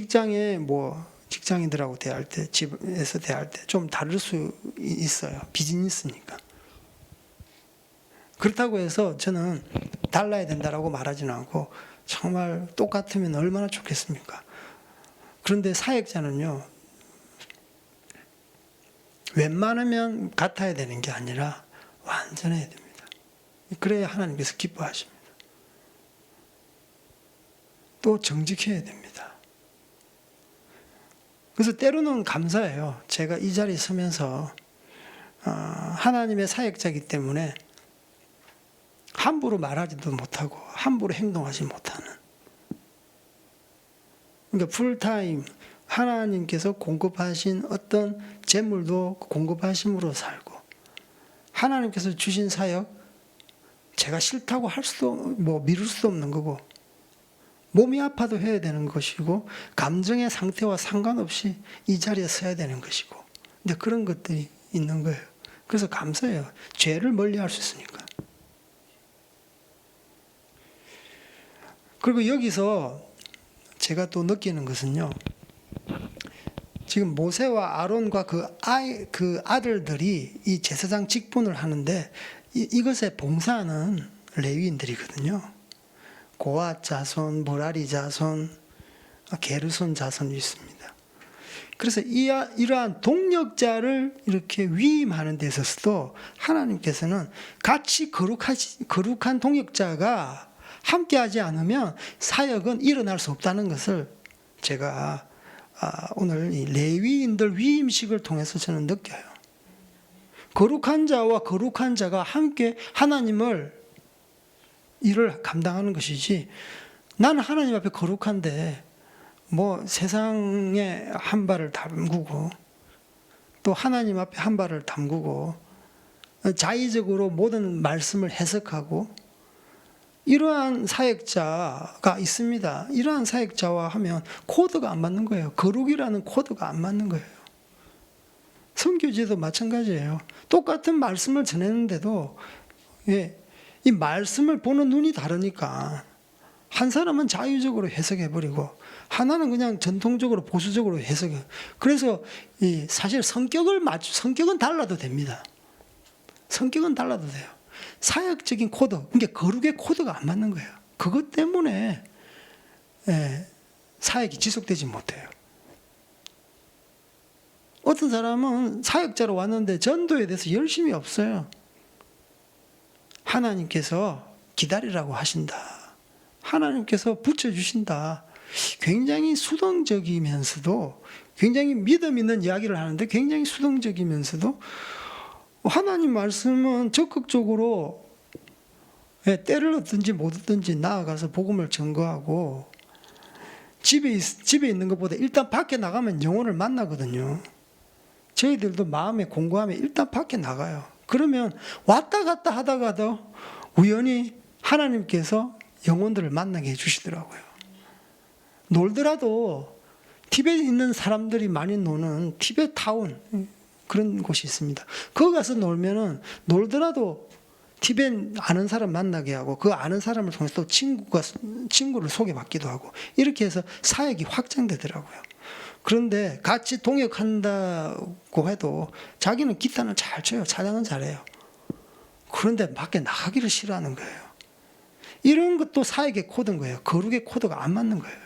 직장인들하고 대할 때, 집에서 대할 때 좀 다를 수 있어요. 비즈니스니까. 그렇다고 해서 저는 달라야 된다라고 말하지는 않고, 정말 똑같으면 얼마나 좋겠습니까? 그런데 사역자는요, 웬만하면 같아야 되는 게 아니라 완전해야 됩니다. 그래야 하나님께서 기뻐하십니다. 또 정직해야 됩니다. 그래서 때로는 감사해요. 제가 이 자리에 서면서 하나님의 사역자이기 때문에 함부로 말하지도 못하고 함부로 행동하지 못하는, 그러니까 풀타임 하나님께서 공급하신 어떤 재물도 공급하심으로 살고, 하나님께서 주신 사역 제가 싫다고 미룰 수도 없는 거고, 몸이 아파도 해야 되는 것이고, 감정의 상태와 상관없이 이 자리에 서야 되는 것이고, 근데 그런 것들이 있는 거예요. 그래서 감사해요. 죄를 멀리할 수 있으니까. 그리고 여기서 제가 또 느끼는 것은요, 지금 모세와 아론과 그 아들들이 이 제사장 직분을 하는데, 이것에 봉사하는 레위인들이거든요. 고앗 자손, 모라리 자손, 게르손 자손이 있습니다. 그래서 이러한 동력자를 이렇게 위임하는 데 있어서도 하나님께서는 같이 거룩한 동력자가 함께하지 않으면 사역은 일어날 수 없다는 것을 제가 오늘 이 레위인들 위임식을 통해서 저는 느껴요. 거룩한 자와 거룩한 자가 함께 하나님을 일을 감당하는 것이지, 나는 하나님 앞에 거룩한데 뭐 세상에 한 발을 담그고 또 하나님 앞에 한 발을 담그고 자의적으로 모든 말씀을 해석하고 이러한 사역자가 있습니다. 이러한 사역자와 하면 코드가 안 맞는 거예요. 거룩이라는 코드가 안 맞는 거예요. 선교지도 마찬가지예요. 똑같은 말씀을 전했는데도 이 말씀을 보는 눈이 다르니까 한 사람은 자유적으로 해석해버리고 하나는 그냥 전통적으로 보수적으로 해석해. 그래서 사실 성격은 달라도 됩니다. 성격은 달라도 돼요. 사역적인 코드, 그러니까 거룩의 코드가 안 맞는 거예요. 그것 때문에 사역이 지속되지 못해요. 어떤 사람은 사역자로 왔는데 전도에 대해서 열심이 없어요. 하나님께서 기다리라고 하신다. 하나님께서 붙여주신다. 굉장히 수동적이면서도, 굉장히 믿음 있는 이야기를 하는데 굉장히 수동적이면서도 하나님 말씀은 적극적으로 때를 얻든지 못 얻든지 나아가서 복음을 전거하고, 집에 있는 것보다 일단 밖에 나가면 영혼을 만나거든요. 저희들도 마음에 공고하면 일단 밖에 나가요. 그러면 왔다 갔다 하다가도 우연히 하나님께서 영혼들을 만나게 해주시더라고요. 놀더라도 티베트에 있는 사람들이 많이 노는 티베트 타운, 그런 곳이 있습니다. 거기 가서 놀더라도 티베트 아는 사람 만나게 하고 그 아는 사람을 통해서 또 친구를 소개받기도 하고 이렇게 해서 사역이 확장되더라고요. 그런데 같이 동역한다고 해도 자기는 기타는 잘 쳐요. 찬양은 잘해요. 그런데 밖에 나가기를 싫어하는 거예요. 이런 것도 사역의 코드인 거예요. 거룩의 코드가 안 맞는 거예요.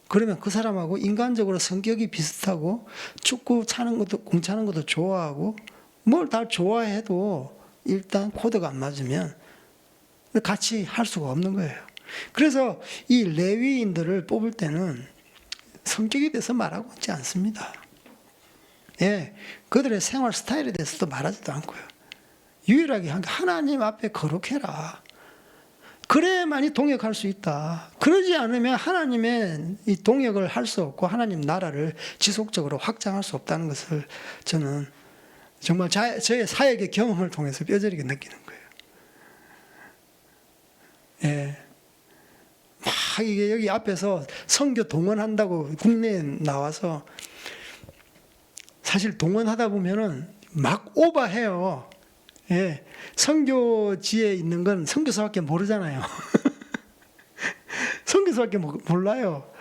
그러면 그 사람하고 인간적으로 성격이 비슷하고 축구 차는 것도 공 차는 것도 좋아하고 뭘 다 좋아해도 일단 코드가 안 맞으면 같이 할 수가 없는 거예요. 그래서 이 레위인들을 뽑을 때는 성격에 대해서 말하고 있지 않습니다. 그들의 생활 스타일에 대해서도 말하지도 않고요. 유일하게 한 게 하나님 앞에 거룩해라. 그래야만이 동역할 수 있다. 그러지 않으면 하나님의 이 동역을 할 수 없고 하나님 나라를 지속적으로 확장할 수 없다는 것을 저는 정말 저의 사역의 경험을 통해서 뼈저리게 느끼는 거예요. 막 이게 여기 앞에서 선교 동원한다고 국내에 나와서 사실 동원하다 보면은 막 오버해요. 선교지에 있는 건 선교사밖에 모르잖아요. 선교사밖에 몰라요.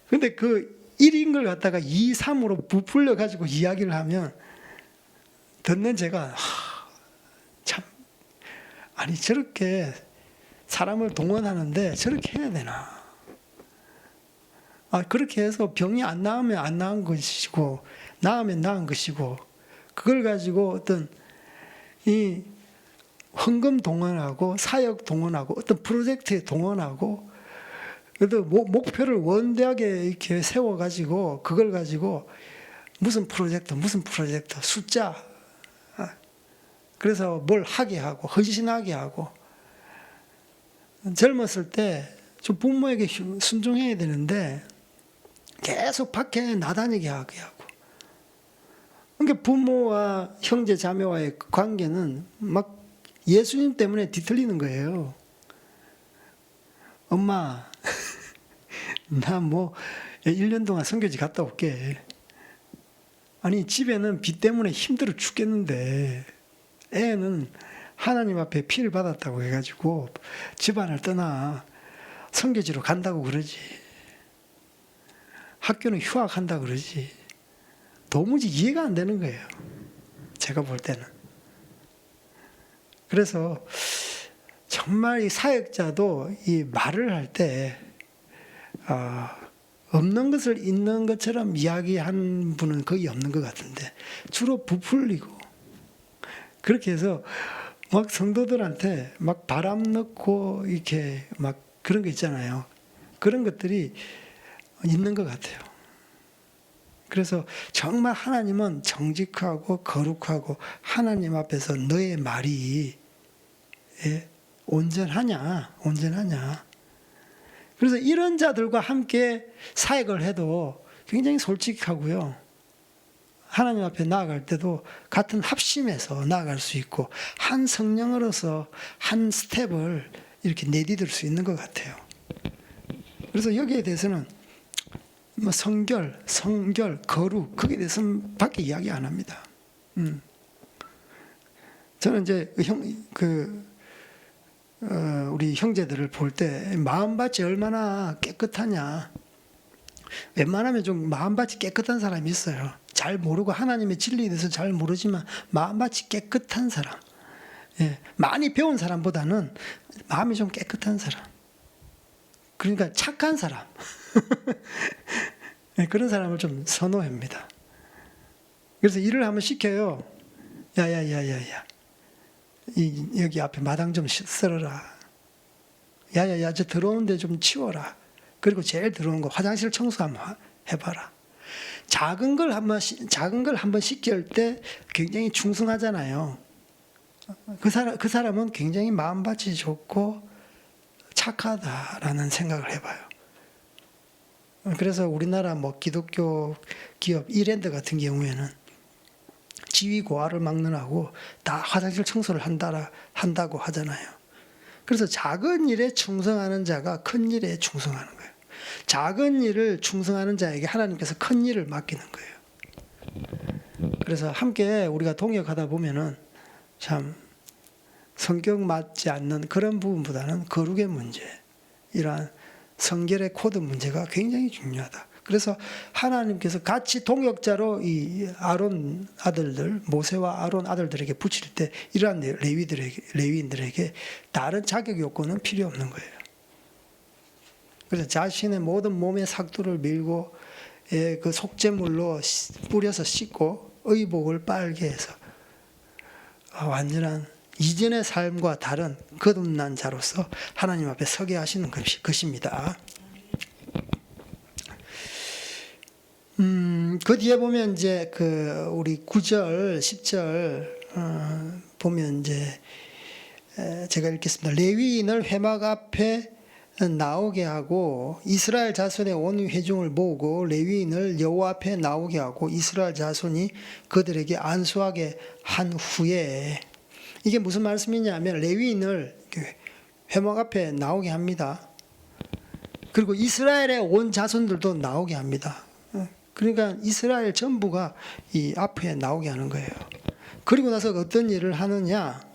근데 그 1인 걸 갖다가 2, 3으로 부풀려 가지고 이야기를 하면 듣는 제가 참, 아니 저렇게 사람을 동원하는데 저렇게 해야 되나? 그렇게 해서 병이 안 나으면 안 나은 것이고 나으면 나은 것이고 그걸 가지고 어떤 이 헌금 동원하고 사역 동원하고 어떤 프로젝트에 동원하고 그래도 목표를 원대하게 이렇게 세워가지고 그걸 가지고 무슨 프로젝트 숫자 그래서 뭘 하게 하고 헌신하게 하고 젊었을 때 좀 부모에게 순종해야 되는데 계속 밖에 나다니게 하게 하고 그러니까 부모와 형제 자매와의 관계는 막 예수님 때문에 뒤틀리는 거예요. 엄마 나 1년 동안 선교지 갔다 올게. 아니 집에는 비 때문에 힘들어 죽겠는데 애는 하나님 앞에 피를 받았다고 해가지고 집안을 떠나 선교지로 간다고 그러지. 학교는 휴학한다고 그러지. 도무지 이해가 안 되는 거예요. 제가 볼 때는. 그래서 정말 이 사역자도 이 말을 할 때 없는 것을 있는 것처럼 이야기하는 분은 거의 없는 것 같은데 주로 부풀리고 그렇게 해서 막 성도들한테 막 바람 넣고 이렇게 막 그런 거 있잖아요. 그런 것들이 있는 것 같아요. 그래서 정말 하나님은 정직하고 거룩하고 하나님 앞에서 너의 말이 온전하냐. 그래서 이런 자들과 함께 사역을 해도 굉장히 솔직하고요. 하나님 앞에 나아갈 때도 같은 합심해서 나아갈 수 있고 한 성령으로서 한 스텝을 이렇게 내디딜 수 있는 것 같아요. 그래서 여기에 대해서는 뭐 성결, 거룩 거기에 대해서는 밖에 이야기 안 합니다. 저는 이제 우리 형제들을 볼 때 마음밭이 얼마나 깨끗하냐. 웬만하면 좀 마음밭이 깨끗한 사람이 있어요. 잘 모르고 하나님의 진리에 대해서 잘 모르지만 마음밭이 깨끗한 사람, 많이 배운 사람보다는 마음이 좀 깨끗한 사람, 그러니까 착한 사람 그런 사람을 좀 선호합니다. 그래서 일을 한번 시켜요. 야야야야야, 여기 앞에 마당 좀 쓸어라. 야야야, 저 들어오는데 좀 치워라. 그리고 제일 들어온 거 화장실 청소 한번 해봐라. 작은 걸 한번 시킬 때 굉장히 충성하잖아요. 그 사람은 굉장히 마음밭이 좋고 착하다라는 생각을 해봐요. 그래서 우리나라 뭐 기독교 기업 이랜드 같은 경우에는 지위 고하를 막론하고 다 화장실 청소를 한다고 하잖아요. 그래서 작은 일에 충성하는 자가 큰 일에 충성하는 거예요. 작은 일을 충성하는 자에게 하나님께서 큰 일을 맡기는 거예요. 그래서 함께 우리가 동역하다 보면은 참 성격 맞지 않는 그런 부분보다는 거룩의 문제, 이러한 성결의 코드 문제가 굉장히 중요하다. 그래서 하나님께서 같이 동역자로 이 아론 아들들, 모세와 아론 아들들에게 붙일 때 이러한 레위인들에게 다른 자격 요건은 필요 없는 거예요. 그래서 자신의 모든 몸의 삭도를 밀고 그 속죄물로 뿌려서 씻고 의복을 빨게 해서 완전한 이전의 삶과 다른 거듭난 자로서 하나님 앞에 서게 하시는 것입니다. 그 뒤에 보면 이제 우리 9절, 10절 보면 이제 제가 읽겠습니다. 레위인을 회막 앞에 나오게 하고 이스라엘 자손의 온 회중을 모으고 레위인을 여호와 앞에 나오게 하고 이스라엘 자손이 그들에게 안수하게 한 후에, 이게 무슨 말씀이냐면 레위인을 회막 앞에 나오게 합니다. 그리고 이스라엘의 온 자손들도 나오게 합니다. 그러니까 이스라엘 전부가 이 앞에 나오게 하는 거예요. 그리고 나서 어떤 일을 하느냐,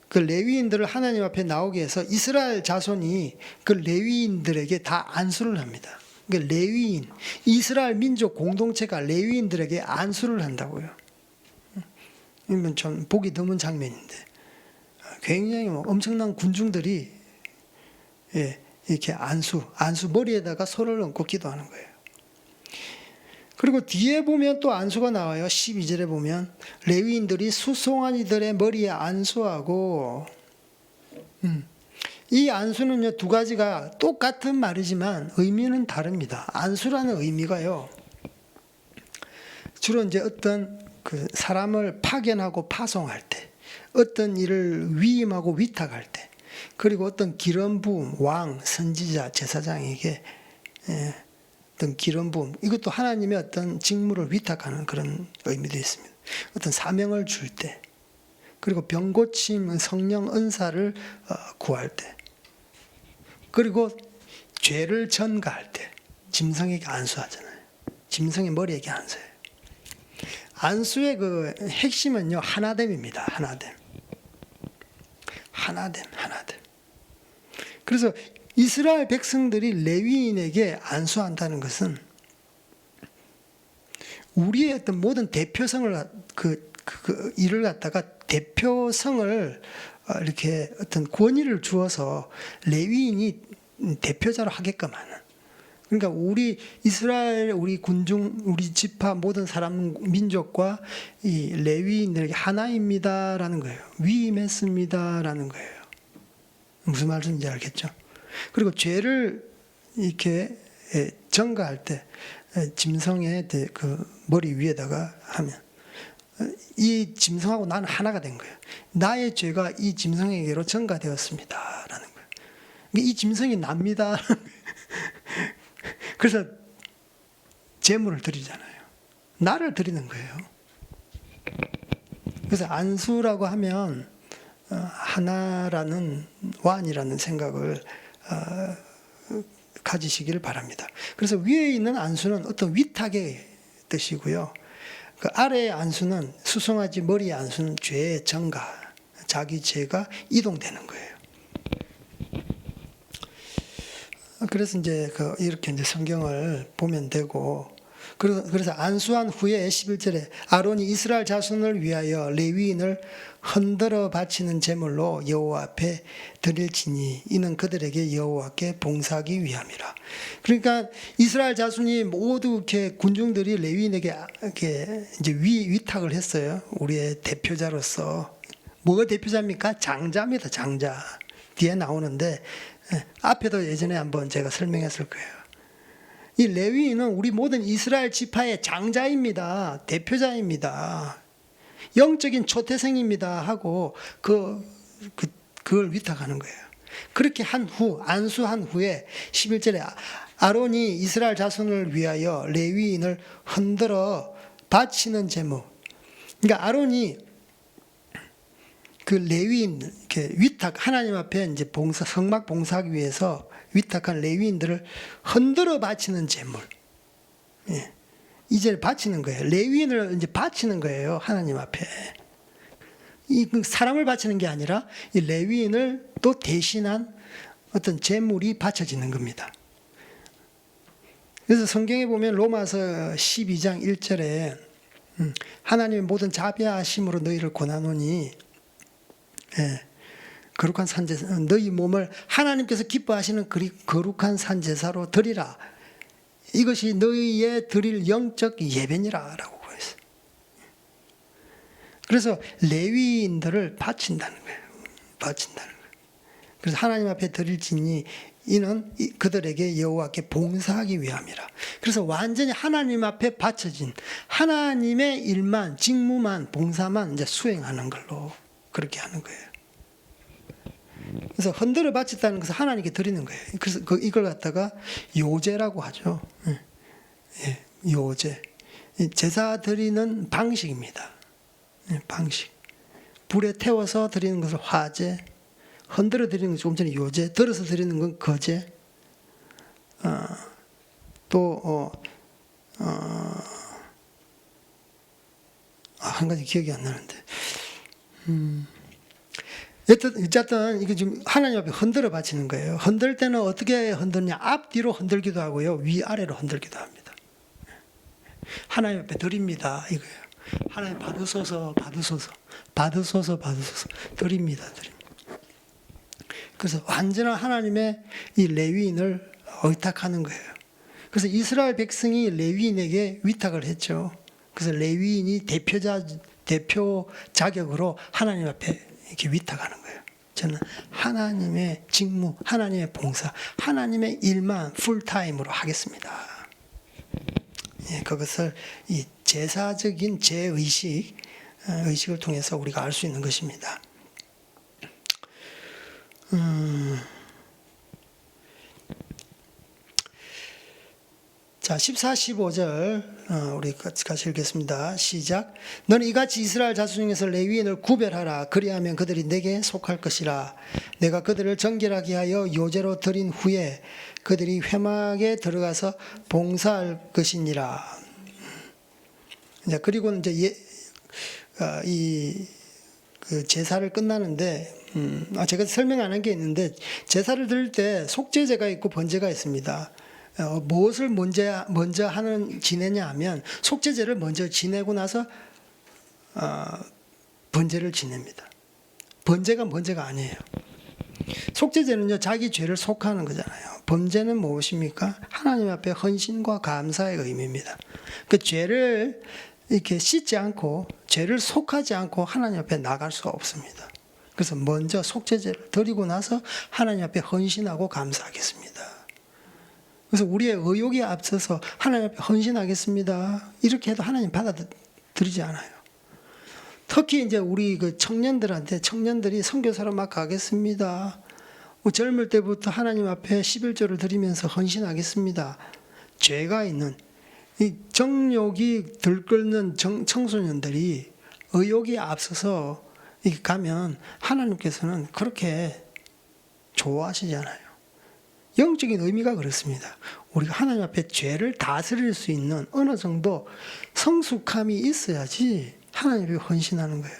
그 레위인들을 하나님 앞에 나오게 해서 이스라엘 자손이 그 레위인들에게 다 안수를 합니다. 그러니까 레위인, 이스라엘 민족 공동체가 레위인들에게 안수를 한다고요. 이건 좀 보기 드문 장면인데 굉장히 엄청난 군중들이 이렇게 안수 머리에다가 손을 얹고 기도하는 거예요. 그리고 뒤에 보면 또 안수가 나와요. 12절에 보면 레위인들이 수송아지들의 머리에 안수하고, 이 안수는요 두 가지가 똑같은 말이지만 의미는 다릅니다. 안수라는 의미가요 주로 이제 어떤 그 사람을 파견하고 파송할 때, 어떤 일을 위임하고 위탁할 때, 그리고 어떤 기름 부음, 왕, 선지자, 제사장에게 어떤 기름 부음, 이것도 하나님의 어떤 직무를 위탁하는 그런 의미도 있습니다. 어떤 사명을 줄 때, 그리고 병 고침, 성령 은사를 구할 때, 그리고 죄를 전가할 때 짐승에게 안수하잖아요. 짐승의 머리에게 안수해요. 안수의 그 핵심은요 하나됨입니다. 하나됨. 그래서 이스라엘 백성들이 레위인에게 안수한다는 것은 우리의 어떤 모든 대표성을 그 일을 갖다가 대표성을 이렇게 어떤 권위를 주어서 레위인이 대표자로 하게끔 하는, 그러니까 우리 이스라엘, 우리 군중, 우리 지파 모든 사람 민족과 이 레위인들에게 하나입니다라는 거예요. 위임했습니다라는 거예요. 무슨 말인지 알겠죠? 그리고 죄를 이렇게 전가할 때 짐승의 그 머리 위에다가 하면 이 짐승하고 나는 하나가 된 거예요. 나의 죄가 이 짐승에게로 전가되었습니다라는 거예요. 이 짐승이 납니다. 그래서 제물을 드리잖아요. 나를 드리는 거예요. 그래서 안수라고 하면 하나라는 완이라는 생각을 가지시기를 바랍니다. 그래서 위에 있는 안수는 어떤 위탁의 뜻이고요. 그 아래의 안수는 수송아지 머리의 안수는 죄의 전가, 자기 죄가 이동되는 거예요. 그래서 이제 이렇게 이제 성경을 보면 되고, 그래서 안수한 후에 11절에 아론이 이스라엘 자손을 위하여 레위인을 흔들어 바치는 제물로 여호와 앞에 드릴지니 이는 그들에게 여호와께 봉사하기 위함이라. 그러니까 이스라엘 자손이 모두 이렇게 군중들이 레위인에게 이렇게 이제 위탁을 했어요. 우리의 대표자로서. 뭐가 대표자입니까? 장자입니다. 장자. 뒤에 나오는데 앞에도 예전에 한번 제가 설명했을 거예요. 이 레위인은 우리 모든 이스라엘 지파의 장자입니다. 대표자입니다. 영적인 초태생입니다 하고 그걸 위탁하는 거예요. 그렇게 한 후, 안수한 후에 11절에 아론이 이스라엘 자손을 위하여 레위인을 흔들어 바치는 제물. 그러니까 아론이 그 레위인 이렇게 위탁 하나님 앞에 이제 성막 봉사하기 위해서 위탁한 레위인들을 흔들어 바치는 제물. 예. 이제 바치는 거예요. 레위인을 이제 바치는 거예요. 하나님 앞에. 이 사람을 바치는 게 아니라 이 레위인을 또 대신한 어떤 제물이 바쳐지는 겁니다. 그래서 성경에 보면 로마서 12장 1절에 하나님의 모든 자비하심으로 너희를 권하노니 거룩한 산제사, 너희 몸을 하나님께서 기뻐하시는 거룩한 산제사로 드리라. 이것이 너희의 드릴 영적 예배니라 라고 그랬어요. 그래서 레위인들을 바친다는 거예요. 바친다는 거예요. 그래서 하나님 앞에 드릴지니 이는 그들에게 여호와께 봉사하기 위함이라. 그래서 완전히 하나님 앞에 바쳐진 하나님의 일만, 직무만, 봉사만 이제 수행하는 걸로 그렇게 하는 거예요. 그래서 흔들어 바쳤다는 것은 하나님께 드리는 거예요. 그래서 이걸 갖다가 요제라고 하죠. 요제. 제사 드리는 방식입니다. 방식. 불에 태워서 드리는 것을 화제, 흔들어 드리는 건 조금 전에 요제, 들어서 드리는 건 거제, 한 가지 기억이 안 나는데. 어쨌든 이게 지금 하나님 앞에 흔들어 바치는 거예요. 흔들 때는 어떻게 흔드냐? 앞뒤로 흔들기도 하고요. 위아래로 흔들기도 합니다. 하나님 앞에 드립니다. 이거예요. 하나님 받으소서, 받으소서, 받으소서, 받으소서. 드립니다. 드립니다. 그래서 완전한 하나님의 이 레위인을 의탁하는 거예요. 그래서 이스라엘 백성이 레위인에게 위탁을 했죠. 그래서 레위인이 대표 자격으로 하나님 앞에 이렇게 위탁하는 거예요. 저는 하나님의 직무, 하나님의 봉사, 하나님의 일만 풀타임으로 하겠습니다. 그것을 이 제사적인 의식을 통해서 우리가 알 수 있는 것입니다. 자, 14, 15절 우리 같이 읽겠습니다. 시작. 너는 이같이 이스라엘 자손 중에서 레위인을 구별하라. 그리하면 그들이 내게 속할 것이라. 내가 그들을 정결하게 하여 요제로 드린 후에 그들이 회막에 들어가서 봉사할 것이니라. 그리고 이제 그 제사를 끝나는데 제가 설명 안 한 게 있는데 제사를 드릴 때 속죄제가 있고 번제가 있습니다. 무엇을 먼저 지내냐 하면 속죄제를 먼저 지내고 나서 번제를 지냅니다. 번제가 아니에요. 속죄제는요, 자기 죄를 속하는 거잖아요. 번제는 무엇입니까? 하나님 앞에 헌신과 감사의 의미입니다. 그 죄를 이렇게 씻지 않고, 죄를 속하지 않고 하나님 앞에 나갈 수가 없습니다. 그래서 먼저 속죄제를 드리고 나서 하나님 앞에 헌신하고 감사하겠습니다. 그래서 우리의 의욕에 앞서서 하나님 앞에 헌신하겠습니다. 이렇게 해도 하나님 받아들이지 않아요. 특히 이제 우리 그 청년들이 선교사로 막 가겠습니다. 뭐 젊을 때부터 하나님 앞에 11조를 드리면서 헌신하겠습니다. 죄가 있는 이 정욕이 들끓는 청소년들이 의욕이 앞서서 이렇게 가면 하나님께서는 그렇게 좋아하시잖아요. 영적인 의미가 그렇습니다. 우리가 하나님 앞에 죄를 다스릴 수 있는 어느 정도 성숙함이 있어야지 하나님을 헌신하는 거예요.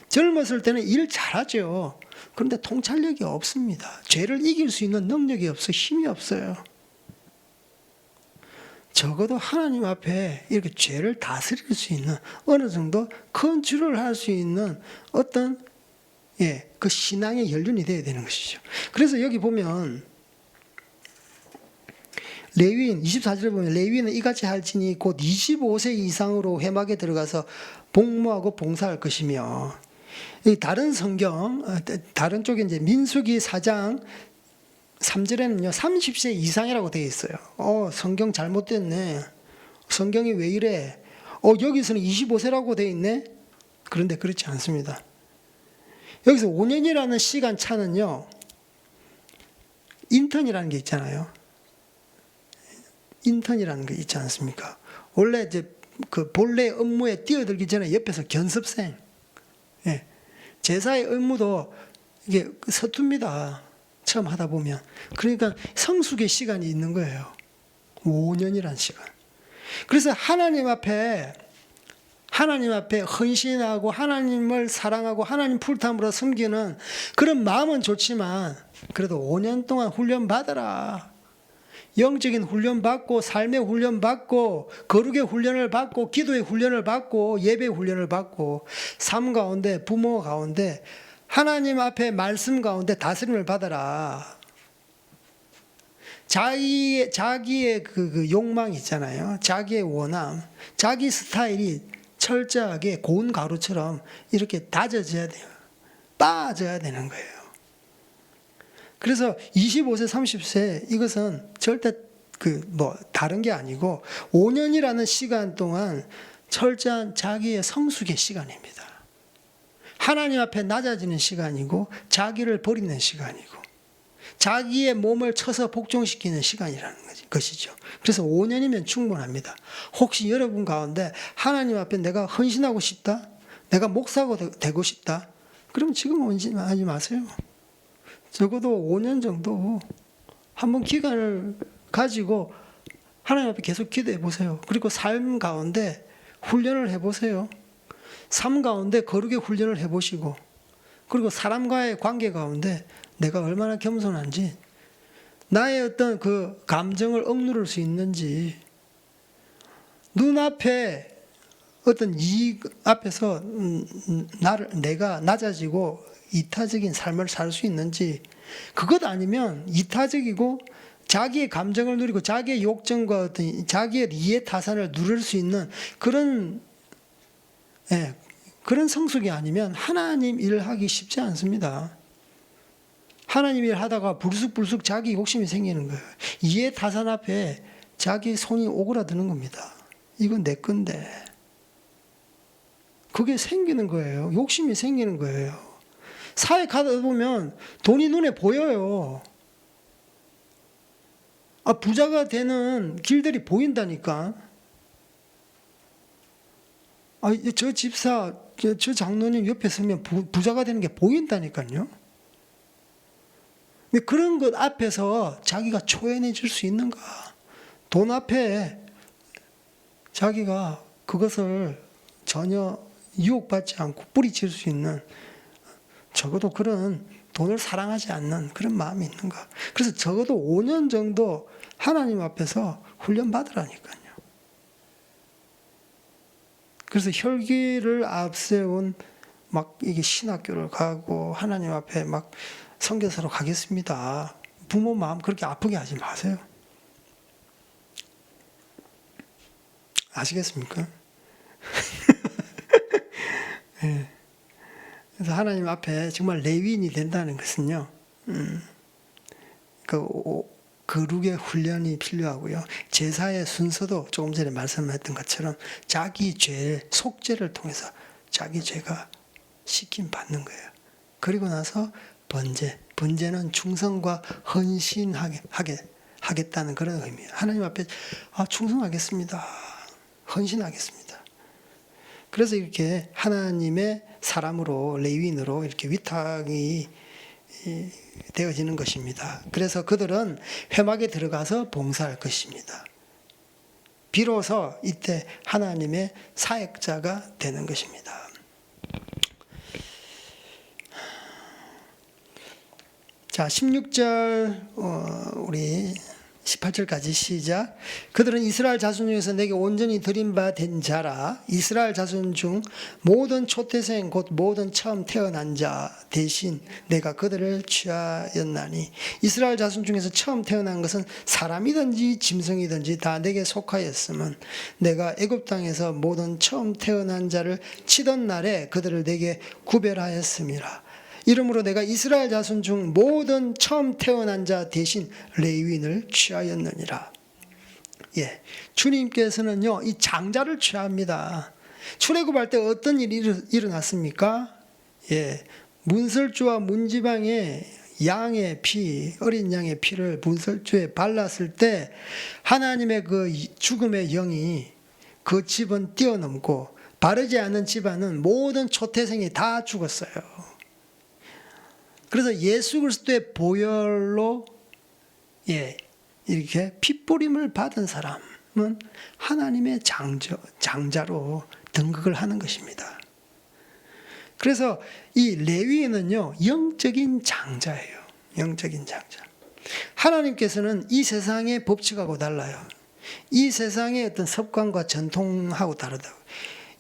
젊었을 때는 일 잘하죠. 그런데 통찰력이 없습니다. 죄를 이길 수 있는 능력이 없어, 힘이 없어요. 적어도 하나님 앞에 이렇게 죄를 다스릴 수 있는 어느 정도 컨트롤 할 수 있는 어떤 그 신앙의 연륜이 되어야 되는 것이죠. 그래서 여기 보면 레위인 24절에 보면 레위인은 이같이 할지니 곧 25세 이상으로 회막에 들어가서 복무하고 봉사할 것이며, 다른 성경 다른 쪽에 이제 민수기 4장 3절에는요 30세 이상이라고 되어 있어요. 성경 잘못됐네. 성경이 왜 이래? 여기서는 25세라고 되어 있네. 그런데 그렇지 않습니다. 여기서 5년이라는 시간 차는요 인턴이라는 게 있잖아요. 인턴이라는 게 있지 않습니까? 원래 이제 그 본래 업무에 뛰어들기 전에 옆에서 견습생, 제사의 업무도 이게 서툽니다. 처음 하다 보면. 그러니까 성숙의 시간이 있는 거예요. 5년이라는 시간. 그래서 하나님 앞에 헌신하고 하나님을 사랑하고 하나님 풀탐으로 섬기는 그런 마음은 좋지만 그래도 5년 동안 훈련 받아라. 영적인 훈련 받고 삶의 훈련 받고 거룩의 훈련을 받고 기도의 훈련을 받고 예배의 훈련을 받고 삶 가운데 부모 가운데 하나님 앞에 말씀 가운데 다스림을 받아라. 자기의 그 욕망 있잖아요. 자기의 원함, 자기 스타일이 철저하게 고운 가루처럼 이렇게 다져져야 돼요. 빠져야 되는 거예요. 그래서 25세, 30세 이것은 절대 다른 게 아니고 5년이라는 시간 동안 철저한 자기의 성숙의 시간입니다. 하나님 앞에 낮아지는 시간이고 자기를 버리는 시간이고 자기의 몸을 쳐서 복종시키는 시간이라는 것이죠. 그래서 5년이면 충분합니다. 혹시 여러분 가운데 하나님 앞에 내가 헌신하고 싶다? 내가 목사가 되고 싶다? 그럼 지금 헌신하지 마세요. 적어도 5년 정도 한번 기간을 가지고 하나님 앞에 계속 기도해 보세요. 그리고 삶 가운데 훈련을 해보세요. 삶 가운데 거룩의 훈련을 해보시고 그리고 사람과의 관계 가운데 내가 얼마나 겸손한지 나의 어떤 그 감정을 억누를 수 있는지 눈앞에 어떤 이익 앞에서 내가 낮아지고 이타적인 삶을 살 수 있는지 그것 아니면 이타적이고 자기의 감정을 누리고 자기의 욕정과 어떤 자기의 이해 타산을 누릴 수 있는 그런 성숙이 아니면 하나님 일하기 쉽지 않습니다. 하나님 일 하다가 불쑥불쑥 자기 욕심이 생기는 거예요. 이해 타산 앞에 자기 손이 오그라드는 겁니다. 이건 내 건데. 그게 생기는 거예요. 욕심이 생기는 거예요. 사회 가다 보면 돈이 눈에 보여요. 부자가 되는 길들이 보인다니까. 저 집사, 저 장로님 옆에 서면 부자가 되는 게 보인다니까요. 그런 것 앞에서 자기가 초연해질 수 있는가? 돈 앞에 자기가 그것을 전혀 유혹받지 않고 뿌리칠 수 있는 적어도 그런 돈을 사랑하지 않는 그런 마음이 있는가? 그래서 적어도 5년 정도 하나님 앞에서 훈련 받으라니까요. 그래서 혈기를 앞세운 막 이게 신학교를 가고 하나님 앞에 막 선교사로 가겠습니다. 부모 마음 그렇게 아프게 하지 마세요. 아시겠습니까? 네. 그래서 하나님 앞에 정말 레위인이 된다는 것은요. 거룩의 훈련이 필요하고요. 제사의 순서도 조금 전에 말씀했던 것처럼 자기 죄, 속죄를 통해서 자기 죄가 씻김 받는 거예요. 그리고 나서 번제. 번제는 충성과 헌신하겠다는 그런 의미예요. 하나님 앞에 충성하겠습니다. 헌신하겠습니다. 그래서 이렇게 하나님의 사람으로 레위인으로 이렇게 위탁이 되어지는 것입니다. 그래서 그들은 회막에 들어가서 봉사할 것입니다. 비로소 이때 하나님의 사역자가 되는 것입니다. 자, 16절 우리 18절까지 시작. 그들은 이스라엘 자손 중에서 내게 온전히 드린 바 된 자라. 이스라엘 자손 중 모든 초태생 곧 모든 처음 태어난 자 대신 내가 그들을 취하였나니 이스라엘 자손 중에서 처음 태어난 것은 사람이든지 짐승이든지 다 내게 속하였으면 내가 애굽 땅에서 모든 처음 태어난 자를 치던 날에 그들을 내게 구별하였음이라. 이러므로 내가 이스라엘 자손 중 모든 처음 태어난 자 대신 레위인을 취하였느니라. 예, 주님께서는요 이 장자를 취합니다. 출애굽할 때 어떤 일이 일어났습니까? 예, 문설주와 문지방에 양의 피, 어린 양의 피를 문설주에 발랐을 때 하나님의 그 죽음의 영이 그 집은 뛰어넘고 바르지 않은 집안은 모든 초태생이 다 죽었어요. 그래서 예수 그리스도의 보혈로 이렇게 핏부림을 받은 사람은 하나님의 장자로 등극을 하는 것입니다. 그래서 이 레위인은요 영적인 장자예요. 영적인 장자. 하나님께서는 이 세상의 법칙하고 달라요. 이 세상의 어떤 습관과 전통하고 다르다고.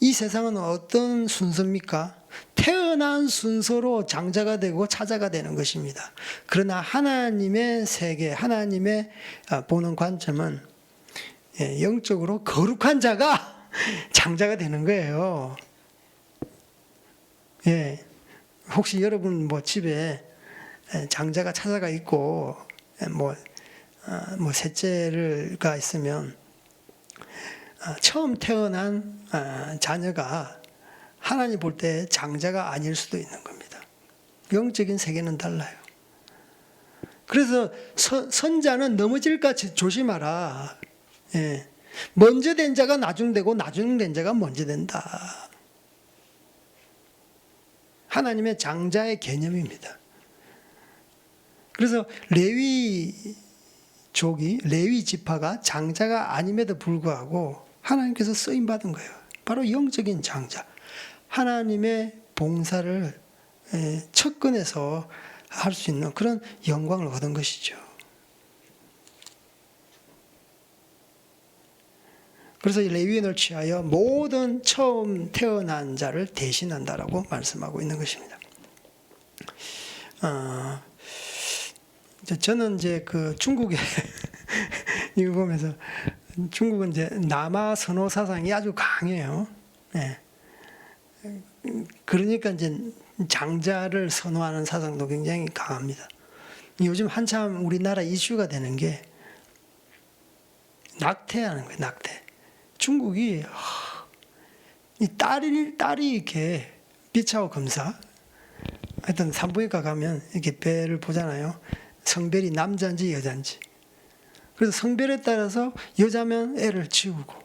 이 세상은 어떤 순서입니까? 태어난 순서로 장자가 되고 차자가 되는 것입니다. 그러나 하나님의 세계, 하나님의 보는 관점은 영적으로 거룩한 자가 장자가 되는 거예요. 예, 혹시 여러분 뭐 집에 장자가 차자가 있고 뭐 셋째가 있으면 처음 태어난 자녀가 하나님 볼 때 장자가 아닐 수도 있는 겁니다. 영적인 세계는 달라요. 그래서 선자는 넘어질까 조심하라. 예. 먼저 된 자가 나중되고 나중된 자가 먼저 된다. 하나님의 장자의 개념입니다. 그래서 레위 지파가 장자가 아님에도 불구하고 하나님께서 쓰임 받은 거예요. 바로 영적인 장자. 하나님의 봉사를 척근에서 할 수 있는 그런 영광을 얻은 것이죠. 그래서 이 레위인을 취하여 모든 처음 태어난 자를 대신한다라고 말씀하고 있는 것입니다. 저는 이제 그 중국에 이거 보면서 중국은 이제 남아 선호 사상이 아주 강해요. 네. 그러니까 이제 장자를 선호하는 사상도 굉장히 강합니다. 요즘 한참 우리나라 이슈가 되는 게 낙태하는 거예요. 낙태. 중국이 이 딸이 이렇게 B차원 검사, 하여튼 산부인과 가면 이렇게 배를 보잖아요. 성별이 남자인지 여자인지. 그래서 성별에 따라서 여자면 애를 지우고,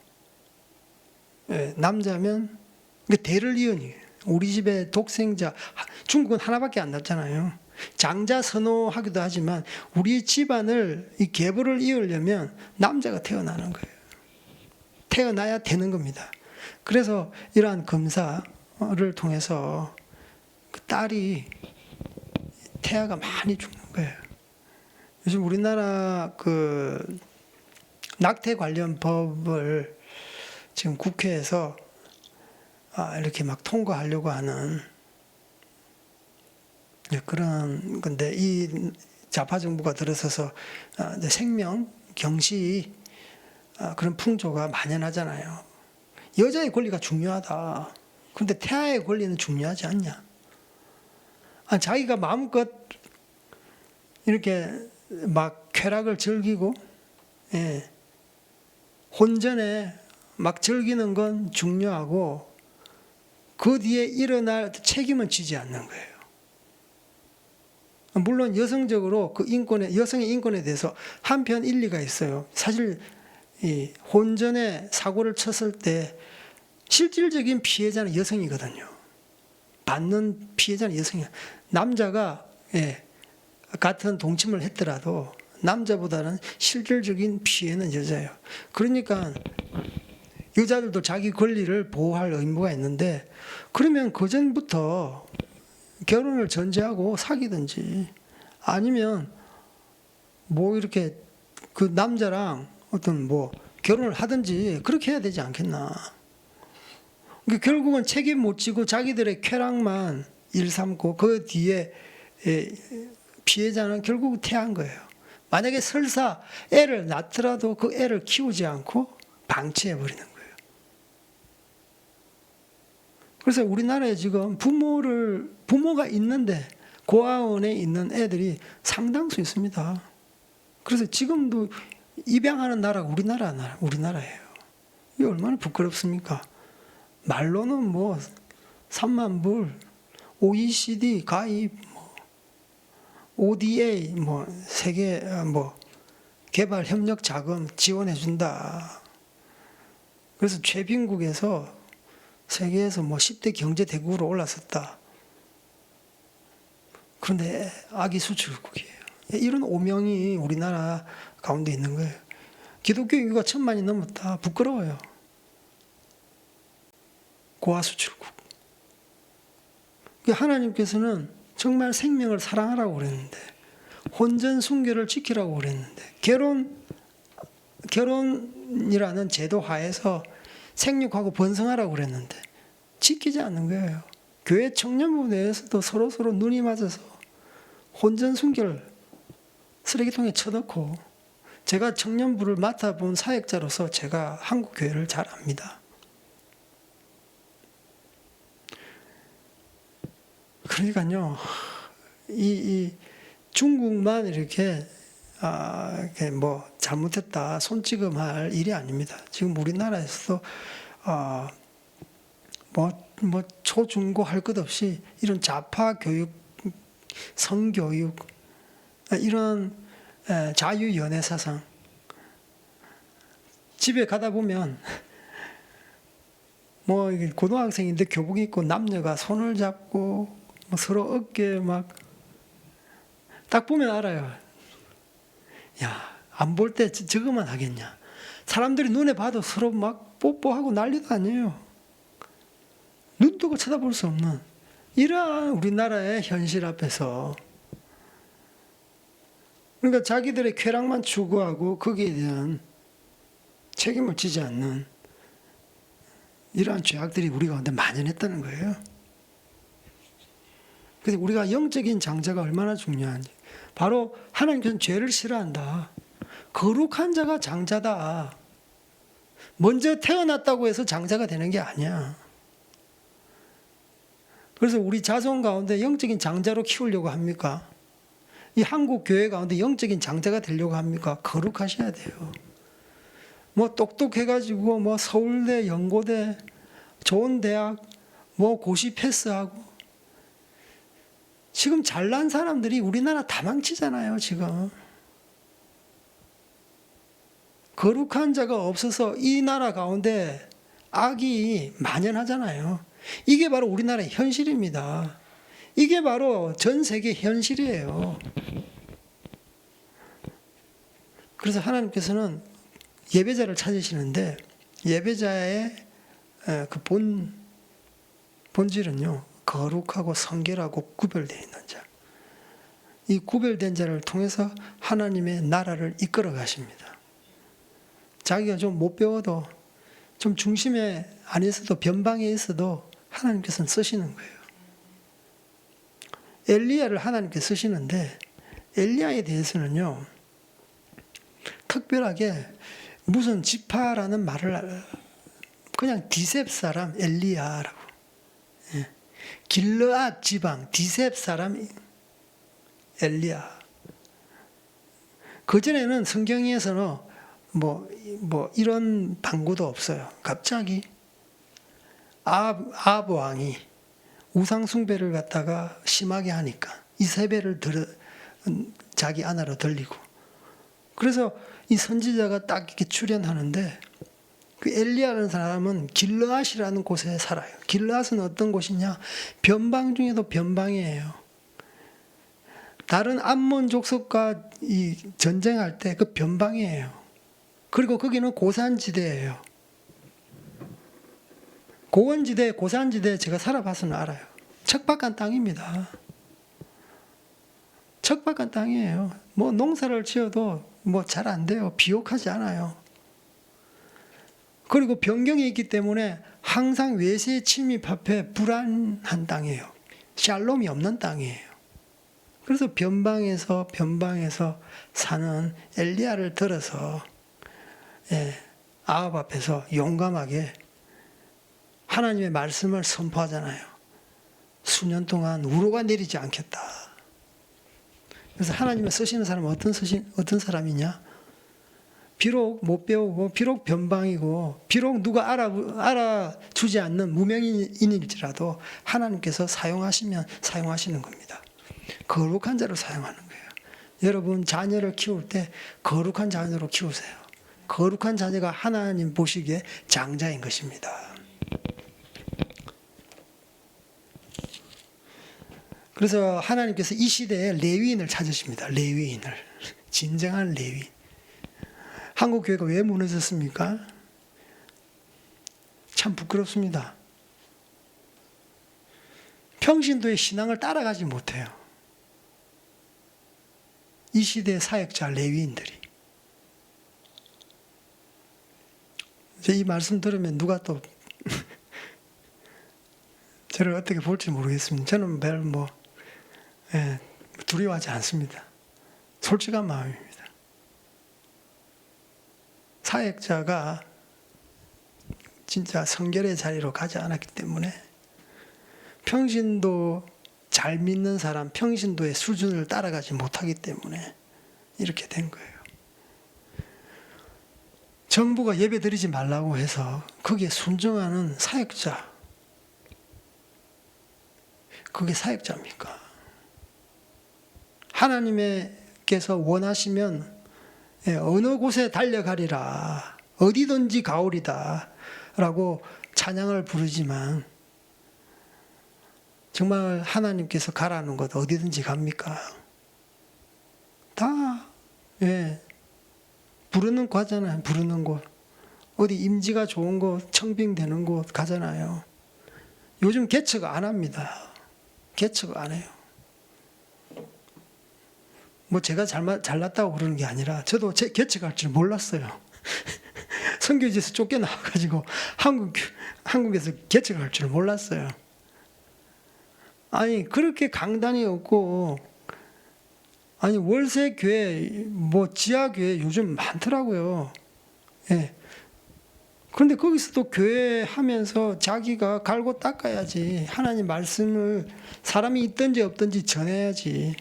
남자면 대를 이으니 우리 집에 독생자, 중국은 하나밖에 안 낳잖아요. 장자 선호하기도 하지만 우리 집안을 이 계보를 이으려면 남자가 태어나는 거예요. 태어나야 되는 겁니다. 그래서 이러한 검사를 통해서 그 딸이 태아가 많이 죽는 거예요. 요즘 우리나라 그 낙태 관련 법을 지금 국회에서 이렇게 막 통과하려고 하는 그런 건데, 이 좌파 정부가 들어서서 생명, 경시 그런 풍조가 만연하잖아요. 여자의 권리가 중요하다. 그런데 태아의 권리는 중요하지 않냐? 자기가 마음껏 이렇게 막 쾌락을 즐기고, 예, 혼전에 막 즐기는 건 중요하고 그 뒤에 일어날 책임은 지지 않는 거예요. 물론 여성적으로 그 여성의 인권에 대해서 한편 일리가 있어요. 사실 이 혼전에 사고를 쳤을 때 실질적인 피해자는 여성이거든요. 받는 피해자는 여성이야. 남자가, 예, 같은 동침을 했더라도 남자보다는 실질적인 피해는 여자예요. 그러니까 여자들도 자기 권리를 보호할 의무가 있는데, 그러면 그 전부터 결혼을 전제하고 사귀든지 아니면 뭐 이렇게 그 남자랑 어떤 뭐 결혼을 하든지 그렇게 해야 되지 않겠나. 그러니까 결국은 책임 못 지고 자기들의 쾌락만 일삼고 그 뒤에 피해자는 결국 태한 거예요. 만약에 설사 애를 낳더라도 그 애를 키우지 않고 방치해 버리는 거예요. 그래서 우리나라에 지금 부모가 있는데 고아원에 있는 애들이 상당수 있습니다. 그래서 지금도 입양하는 나라가 우리나라예요. 이게 얼마나 부끄럽습니까? 말로는 뭐 3만 불, OECD 가입, 뭐 ODA, 뭐 세계 뭐 개발 협력 자금 지원해 준다. 그래서 최빈국에서 세계에서 뭐 10대 경제 대국으로 올라섰다. 그런데 아기 수출국이에요. 이런 오명이 우리나라 가운데 있는 거예요. 기독교 인구가 1,000만이 넘었다. 부끄러워요. 고아 수출국. 하나님께서는 정말 생명을 사랑하라고 그랬는데, 혼전 순결을 지키라고 그랬는데, 결혼이라는 제도 하에서 생육하고 번성하라고 그랬는데 지키지 않는 거예요. 교회 청년부 내에서도 서로 눈이 맞아서 혼전 순결 쓰레기통에 쳐넣고, 제가 청년부를 맡아본 사역자로서 제가 한국 교회를 잘 압니다. 그러니까요, 이 중국만 이렇게 뭐 잘못했다 손찌검할 일이 아닙니다. 지금 우리나라에서도 뭐 초중고 할 것 없이 이런 좌파 교육, 성교육, 이런 자유 연애 사상, 집에 가다 보면 뭐 고등학생인데 교복 입고 남녀가 손을 잡고 뭐 서로 어깨 막 딱 보면 알아요. 야, 안 볼 때 저거만 하겠냐. 사람들이 눈에 봐도 서로 막 뽀뽀하고 난리도 아니에요. 눈 뜨고 쳐다볼 수 없는 이러한 우리나라의 현실 앞에서, 그러니까 자기들의 쾌락만 추구하고 거기에 대한 책임을 지지 않는 이러한 죄악들이 우리 가운데 만연했다는 거예요. 그래서 우리가 영적인 장자가 얼마나 중요한지, 바로 하나님께서는 죄를 싫어한다. 거룩한 자가 장자다. 먼저 태어났다고 해서 장자가 되는 게 아니야. 그래서 우리 자손 가운데 영적인 장자로 키우려고 합니까? 이 한국 교회 가운데 영적인 장자가 되려고 합니까? 거룩하셔야 돼요. 뭐 똑똑해가지고 뭐 서울대, 연고대, 좋은 대학, 뭐 고시 패스하고, 지금 잘난 사람들이 우리나라 다 망치잖아요, 지금. 거룩한 자가 없어서 이 나라 가운데 악이 만연하잖아요. 이게 바로 우리나라의 현실입니다. 이게 바로 전 세계 현실이에요. 그래서 하나님께서는 예배자를 찾으시는데, 예배자의 그 본질은요, 거룩하고 성결하고 구별되어 있는 자. 이 구별된 자를 통해서 하나님의 나라를 이끌어 가십니다. 자기가 좀 못 배워도, 좀 중심에 안 있어도, 변방에 있어도 하나님께서는 쓰시는 거예요. 엘리야를 하나님께서 쓰시는데, 엘리야에 대해서는요, 특별하게 무슨 지파라는 말을, 그냥 디셉 사람 엘리야라고. 길르앗 지방 디셉 사람 엘리야. 그전에는 성경에서는 뭐 이런 방구도 없어요. 갑자기 아합 왕이 우상 숭배를 갖다가 심하게 하니까 이세벨을 자기 아내로 들리고, 그래서 이 선지자가 딱 이렇게 출연하는데, 그 엘리야라는 사람은 길르앗이라는 곳에 살아요. 길르앗은 어떤 곳이냐? 변방 중에도 변방이에요. 다른 암몬 족속과 이 전쟁할 때 그 변방이에요. 그리고 거기는 고산지대예요. 고원지대, 고산지대 제가 살아봐서는 알아요. 척박한 땅입니다. 척박한 땅이에요. 뭐 농사를 지어도 뭐 잘 안 돼요. 비옥하지 않아요. 그리고 변경이 있기 때문에 항상 외세 침입 앞에 불안한 땅이에요. 샬롬이 없는 땅이에요. 그래서 변방에서 사는 엘리야를 들어서 아합 앞에서 용감하게 하나님의 말씀을 선포하잖아요. 수년 동안 우로가 내리지 않겠다. 그래서 하나님을 쓰시는 사람은 어떤 사람이냐? 비록 못 배우고, 비록 변방이고, 비록 누가 알아주지 않는 무명인일지라도 하나님께서 사용하시면 사용하시는 겁니다. 거룩한 자로 사용하는 거예요. 여러분 자녀를 키울 때 거룩한 자녀로 키우세요. 거룩한 자녀가 하나님 보시기에 장자인 것입니다. 그래서 하나님께서 이 시대에 레위인을 찾으십니다. 레위인을. 진정한 레위인. 한국 교회가 왜 무너졌습니까? 참 부끄럽습니다. 평신도의 신앙을 따라가지 못해요. 이 시대의 사역자 레위인들이. 이 말씀 들으면 누가 또 저를 어떻게 볼지 모르겠습니다. 저는 별 두려워하지 않습니다. 솔직한 마음입니다. 사역자가 진짜 성결의 자리로 가지 않았기 때문에 평신도 잘 믿는 사람, 평신도의 수준을 따라가지 못하기 때문에 이렇게 된 거예요. 정부가 예배 드리지 말라고 해서 거기에 순종하는 사역자, 그게 사역자입니까? 하나님께서 원하시면 어느 곳에 달려가리라, 어디든지 가오리다 라고 찬양을 부르지만 정말 하나님께서 가라는 곳 어디든지 갑니까? 다 부르는 곳 가잖아요. 부르는 곳. 어디 임지가 좋은 곳, 청빙되는 곳 가잖아요. 요즘 개척 안 합니다. 개척 안 해요. 뭐 제가 잘났다고 그러는 게 아니라 저도 개척할 줄 몰랐어요. 선교지에서 쫓겨나와가지고 한국에서 개척할 줄 몰랐어요. 아니 그렇게 강단이 없고, 아니 월세 교회, 뭐 지하 교회 요즘 많더라고요. 그런데 거기서도 교회 하면서 자기가 갈고 닦아야지. 하나님 말씀을 사람이 있든지 없든지 전해야지.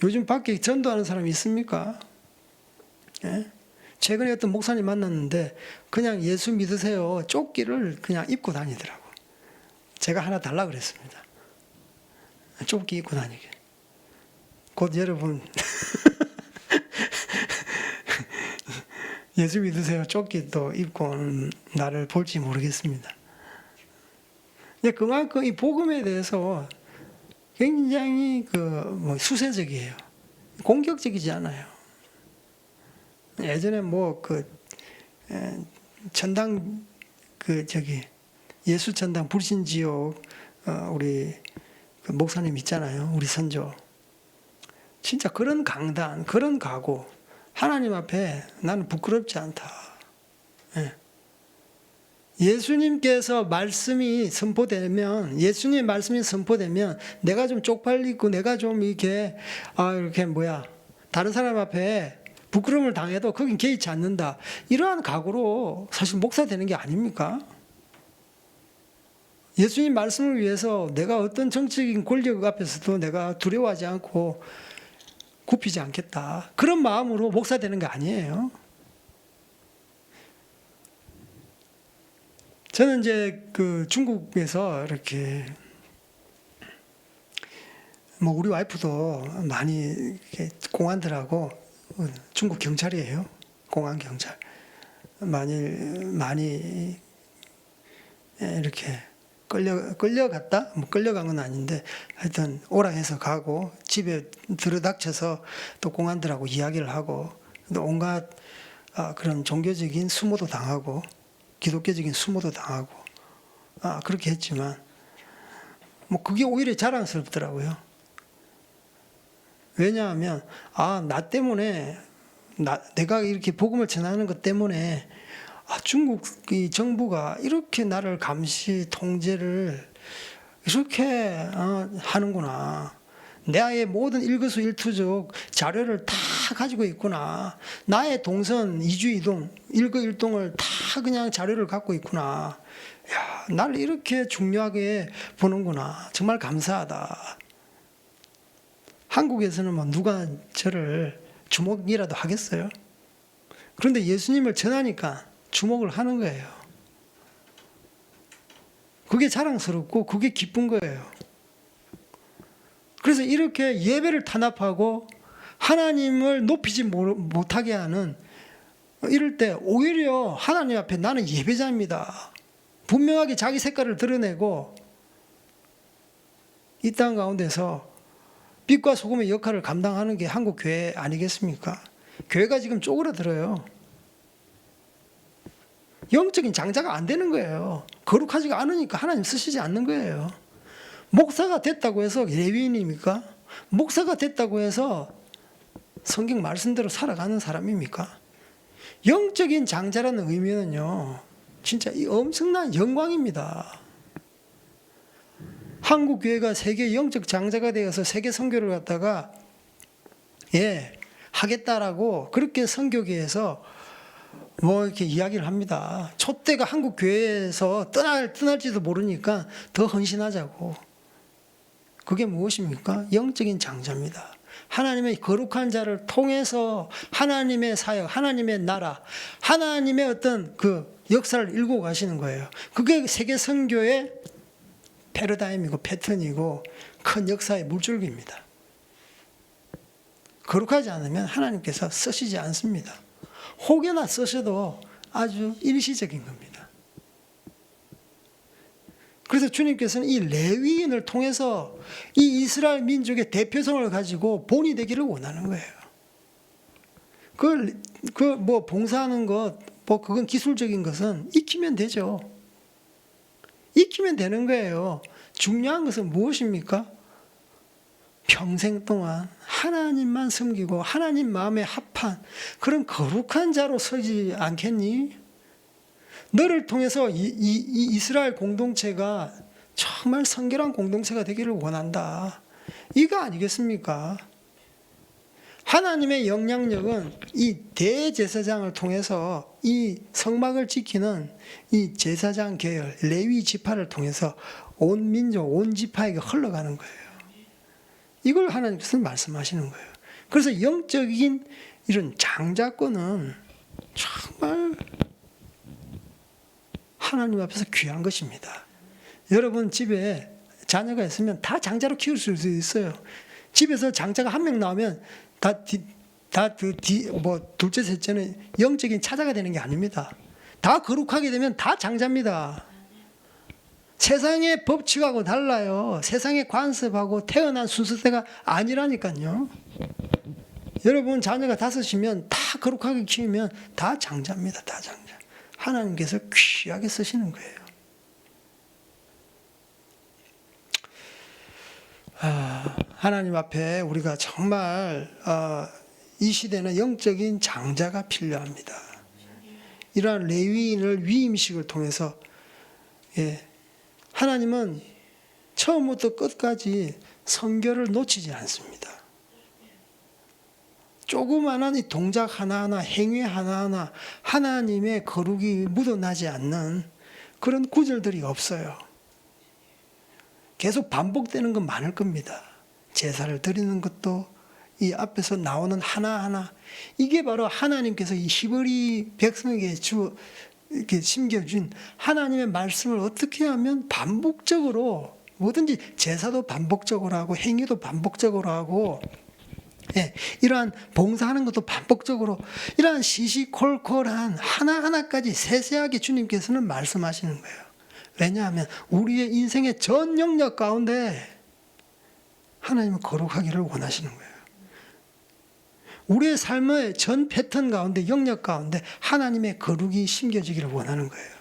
요즘 밖에 전도하는 사람이 있습니까? 최근에 어떤 목사님 만났는데 그냥 예수 믿으세요 조끼를 그냥 입고 다니더라고. 제가 하나 달라 그랬습니다. 조끼 입고 다니게. 곧 여러분 예수 믿으세요 조끼도 입고 오는 나를 볼지 모르겠습니다. 그만큼 이 복음에 대해서 굉장히 수세적이에요. 공격적이지 않아요. 예전에 전당 예수 전당 불신지옥 우리 목사님 있잖아요. 우리 선조. 진짜 그런 강단, 그런 각오. 하나님 앞에 나는 부끄럽지 않다. 예수님께서 말씀이 선포되면, 예수님의 말씀이 선포되면 내가 좀 쪽팔리고 내가 좀 이렇게 다른 사람 앞에 부끄러움을 당해도 거긴 개의치 않는다. 이러한 각오로 사실 목사 되는 게 아닙니까? 예수님 말씀을 위해서 내가 어떤 정치적인 권력 앞에서도 내가 두려워하지 않고 굽히지 않겠다. 그런 마음으로 목사 되는 게 아니에요. 저는 이제 그 중국에서 이렇게 뭐 우리 와이프도 많이 이렇게 공안들하고 중국 경찰이에요. 공안 경찰. 많이 이렇게 끌려갔다? 뭐 끌려간 건 아닌데 하여튼 오락해서 가고 집에 들어닥쳐서 또 공안들하고 이야기를 하고 또 온갖 그런 종교적인 수모도 당하고 기독교적인 수모도 당하고 그렇게 했지만 뭐 그게 오히려 자랑스럽더라고요. 왜냐하면 나 때문에 내가 이렇게 복음을 전하는 것 때문에 중국 이 정부가 이렇게 나를 감시 통제를 이렇게 하는구나. 나의 모든 일거수일투족 자료를 다 가지고 있구나. 나의 동선 이주이동 일거일동을 다 그냥 자료를 갖고 있구나. 야, 나를 이렇게 중요하게 보는구나. 정말 감사하다. 한국에서는 뭐 누가 저를 주목이라도 하겠어요? 그런데 예수님을 전하니까 주목을 하는 거예요. 그게 자랑스럽고 그게 기쁜 거예요. 그래서 이렇게 예배를 탄압하고 하나님을 높이지 못하게 하는 이럴 때 오히려 하나님 앞에 나는 예배자입니다. 분명하게 자기 색깔을 드러내고 이 땅 가운데서 빛과 소금의 역할을 감당하는 게 한국 교회 아니겠습니까? 교회가 지금 쪼그라들어요. 영적인 장자가 안 되는 거예요. 거룩하지가 않으니까 하나님 쓰시지 않는 거예요. 목사가 됐다고 해서 레위인입니까? 목사가 됐다고 해서 성경 말씀대로 살아가는 사람입니까? 영적인 장자라는 의미는요, 진짜 엄청난 영광입니다. 한국 교회가 세계 영적 장자가 되어서 세계 선교를 갖다가 하겠다라고 그렇게 선교계에서 뭐 이렇게 이야기를 합니다. 촛대가 한국 교회에서 떠날지도 모르니까 더 헌신하자고. 그게 무엇입니까? 영적인 장자입니다. 하나님의 거룩한 자를 통해서 하나님의 사역, 하나님의 나라, 하나님의 어떤 그 역사를 일구고 가시는 거예요. 그게 세계 선교의 패러다임이고 패턴이고 큰 역사의 물줄기입니다. 거룩하지 않으면 하나님께서 쓰시지 않습니다. 혹여나 쓰셔도 아주 일시적인 겁니다. 그래서 주님께서는 이 레위인을 통해서 이 이스라엘 민족의 대표성을 가지고 본이 되기를 원하는 거예요. 뭐 봉사하는 것, 뭐 그건 기술적인 것은 익히면 되죠. 익히면 되는 거예요. 중요한 것은 무엇입니까? 평생 동안 하나님만 섬기고 하나님 마음에 합한 그런 거룩한 자로 서지 않겠니? 너를 통해서 이 이스라엘 공동체가 정말 성결한 공동체가 되기를 원한다. 이거 아니겠습니까? 하나님의 영향력은 이 대제사장을 통해서 이 성막을 지키는 이 제사장 계열, 레위 지파를 통해서 온 민족, 온 지파에게 흘러가는 거예요. 이걸 하나님께서 말씀하시는 거예요. 그래서 영적인 이런 장자권은 정말 하나님 앞에서 귀한 것입니다. 여러분 집에 자녀가 있으면 다 장자로 키울 수 있어요. 집에서 장자가 한 명 나오면 둘째, 셋째는 영적인 차자가 되는 게 아닙니다. 다 거룩하게 되면 다 장자입니다. 세상의 법칙하고 달라요. 세상의 관습하고 태어난 순서대가 아니라니까요. 여러분 자녀가 5이면 다 거룩하게 키우면 다 장자입니다. 다 장자. 하나님께서 귀하게 쓰시는 거예요. 하나님 앞에 우리가 정말 이 시대는 영적인 장자가 필요합니다. 이러한 레위인을 위임식을 통해서 하나님은 처음부터 끝까지 선교를 놓치지 않습니다. 조그마한 이 동작 하나하나, 행위 하나하나 하나님의 거룩이 묻어나지 않는 그런 구절들이 없어요. 계속 반복되는 건 많을 겁니다. 제사를 드리는 것도, 이 앞에서 나오는 하나하나, 이게 바로 하나님께서 이 히브리 백성에게 이렇게 심겨준 하나님의 말씀을 어떻게 하면 반복적으로, 뭐든지 제사도 반복적으로 하고 행위도 반복적으로 하고, 예, 이러한 봉사하는 것도 반복적으로, 이러한 시시콜콜한 하나하나까지 세세하게 주님께서는 말씀하시는 거예요. 왜냐하면 우리의 인생의 전 영역 가운데 하나님은 거룩하기를 원하시는 거예요. 우리의 삶의 전 패턴 가운데, 영역 가운데 하나님의 거룩이 심겨지기를 원하는 거예요.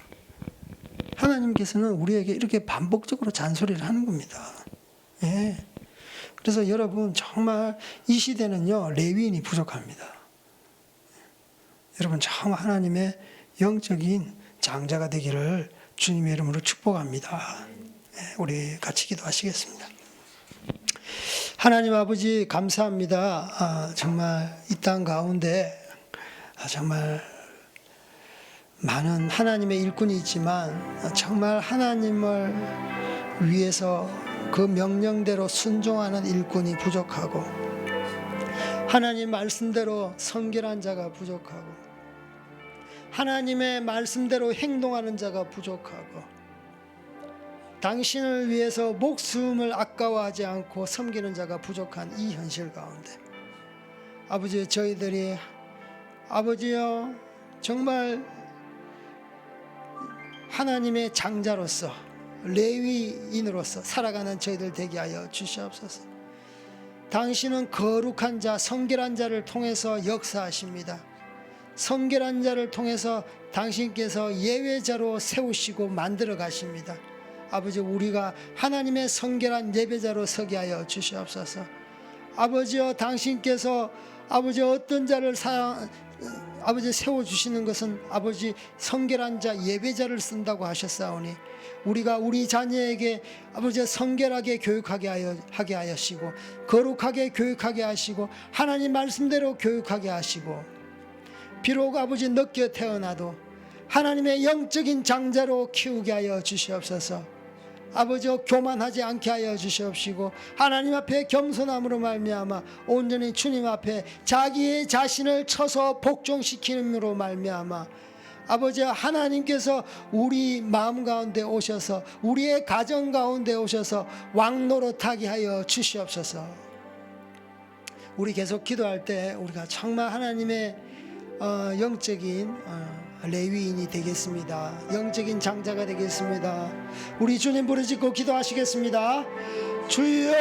하나님께서는 우리에게 이렇게 반복적으로 잔소리를 하는 겁니다. 예. 그래서 여러분, 정말 이 시대는요, 레위인이 부족합니다. 여러분, 정말 하나님의 영적인 장자가 되기를 주님의 이름으로 축복합니다. 예, 우리 같이 기도하시겠습니다. 하나님 아버지, 감사합니다. 정말 이 땅 가운데 정말 많은 하나님의 일꾼이 있지만, 정말 하나님을 위해서 그 명령대로 순종하는 일꾼이 부족하고, 하나님 말씀대로 성결한 자가 부족하고, 하나님의 말씀대로 행동하는 자가 부족하고, 당신을 위해서 목숨을 아까워하지 않고 섬기는 자가 부족한 이 현실 가운데, 아버지, 저희들이 아버지여 정말 하나님의 장자로서, 레위인으로서 살아가는 저희들 되게 하여 주시옵소서. 당신은 거룩한 자, 성결한 자를 통해서 역사하십니다. 성결한 자를 통해서 당신께서 예외자로 세우시고 만들어 가십니다. 아버지, 우리가 하나님의 성결한 예배자로 서게 하여 주시옵소서. 아버지여, 당신께서 아버지 어떤 자를 아버지 세워주시는 것은 아버지 성결한 자, 예배자를 쓴다고 하셨사오니, 우리가 우리 자녀에게 아버지 성결하게 교육하게 하시고, 거룩하게 교육하게 하시고, 하나님 말씀대로 교육하게 하시고, 비록 아버지 늦게 태어나도 하나님의 영적인 장자로 키우게 하여 주시옵소서. 아버지, 교만하지 않게 하여 주시옵시고, 하나님 앞에 겸손함으로 말미암아 온전히 주님 앞에 자기의 자신을 쳐서 복종시키는으로 말미암아 아버지, 하나님께서 우리 마음 가운데 오셔서, 우리의 가정 가운데 오셔서 왕노릇하게 하여 주시옵소서. 우리 계속 기도할 때 우리가 정말 하나님의 영적인 레위인이 되겠습니다. 영적인 장자가 되겠습니다. 우리 주님 부르짖고 기도하시겠습니다. 주여,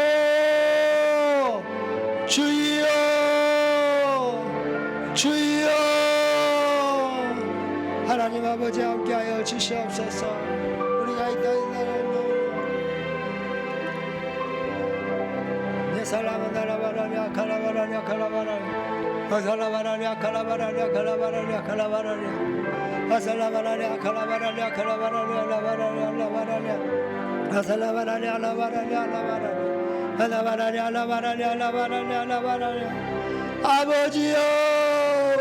주여, 주여. 하나님 아버지, 함께하여 주시옵소서. 우리가 이 땅에 내 사랑은 나라바라냐 가라바라냐 가라바라냐 아살라바라냐 가라바라냐 가라바라냐 가라바라냐 아살라바라냐 가라바라냐 가라바라냐 라바라냐 라바라냐 아살라바라냐 라바라냐 라바라냐 라바라냐 라바라냐 라바라냐 라바라냐. 아버지여,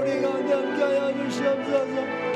우리가 넘겨야 주시옵소서.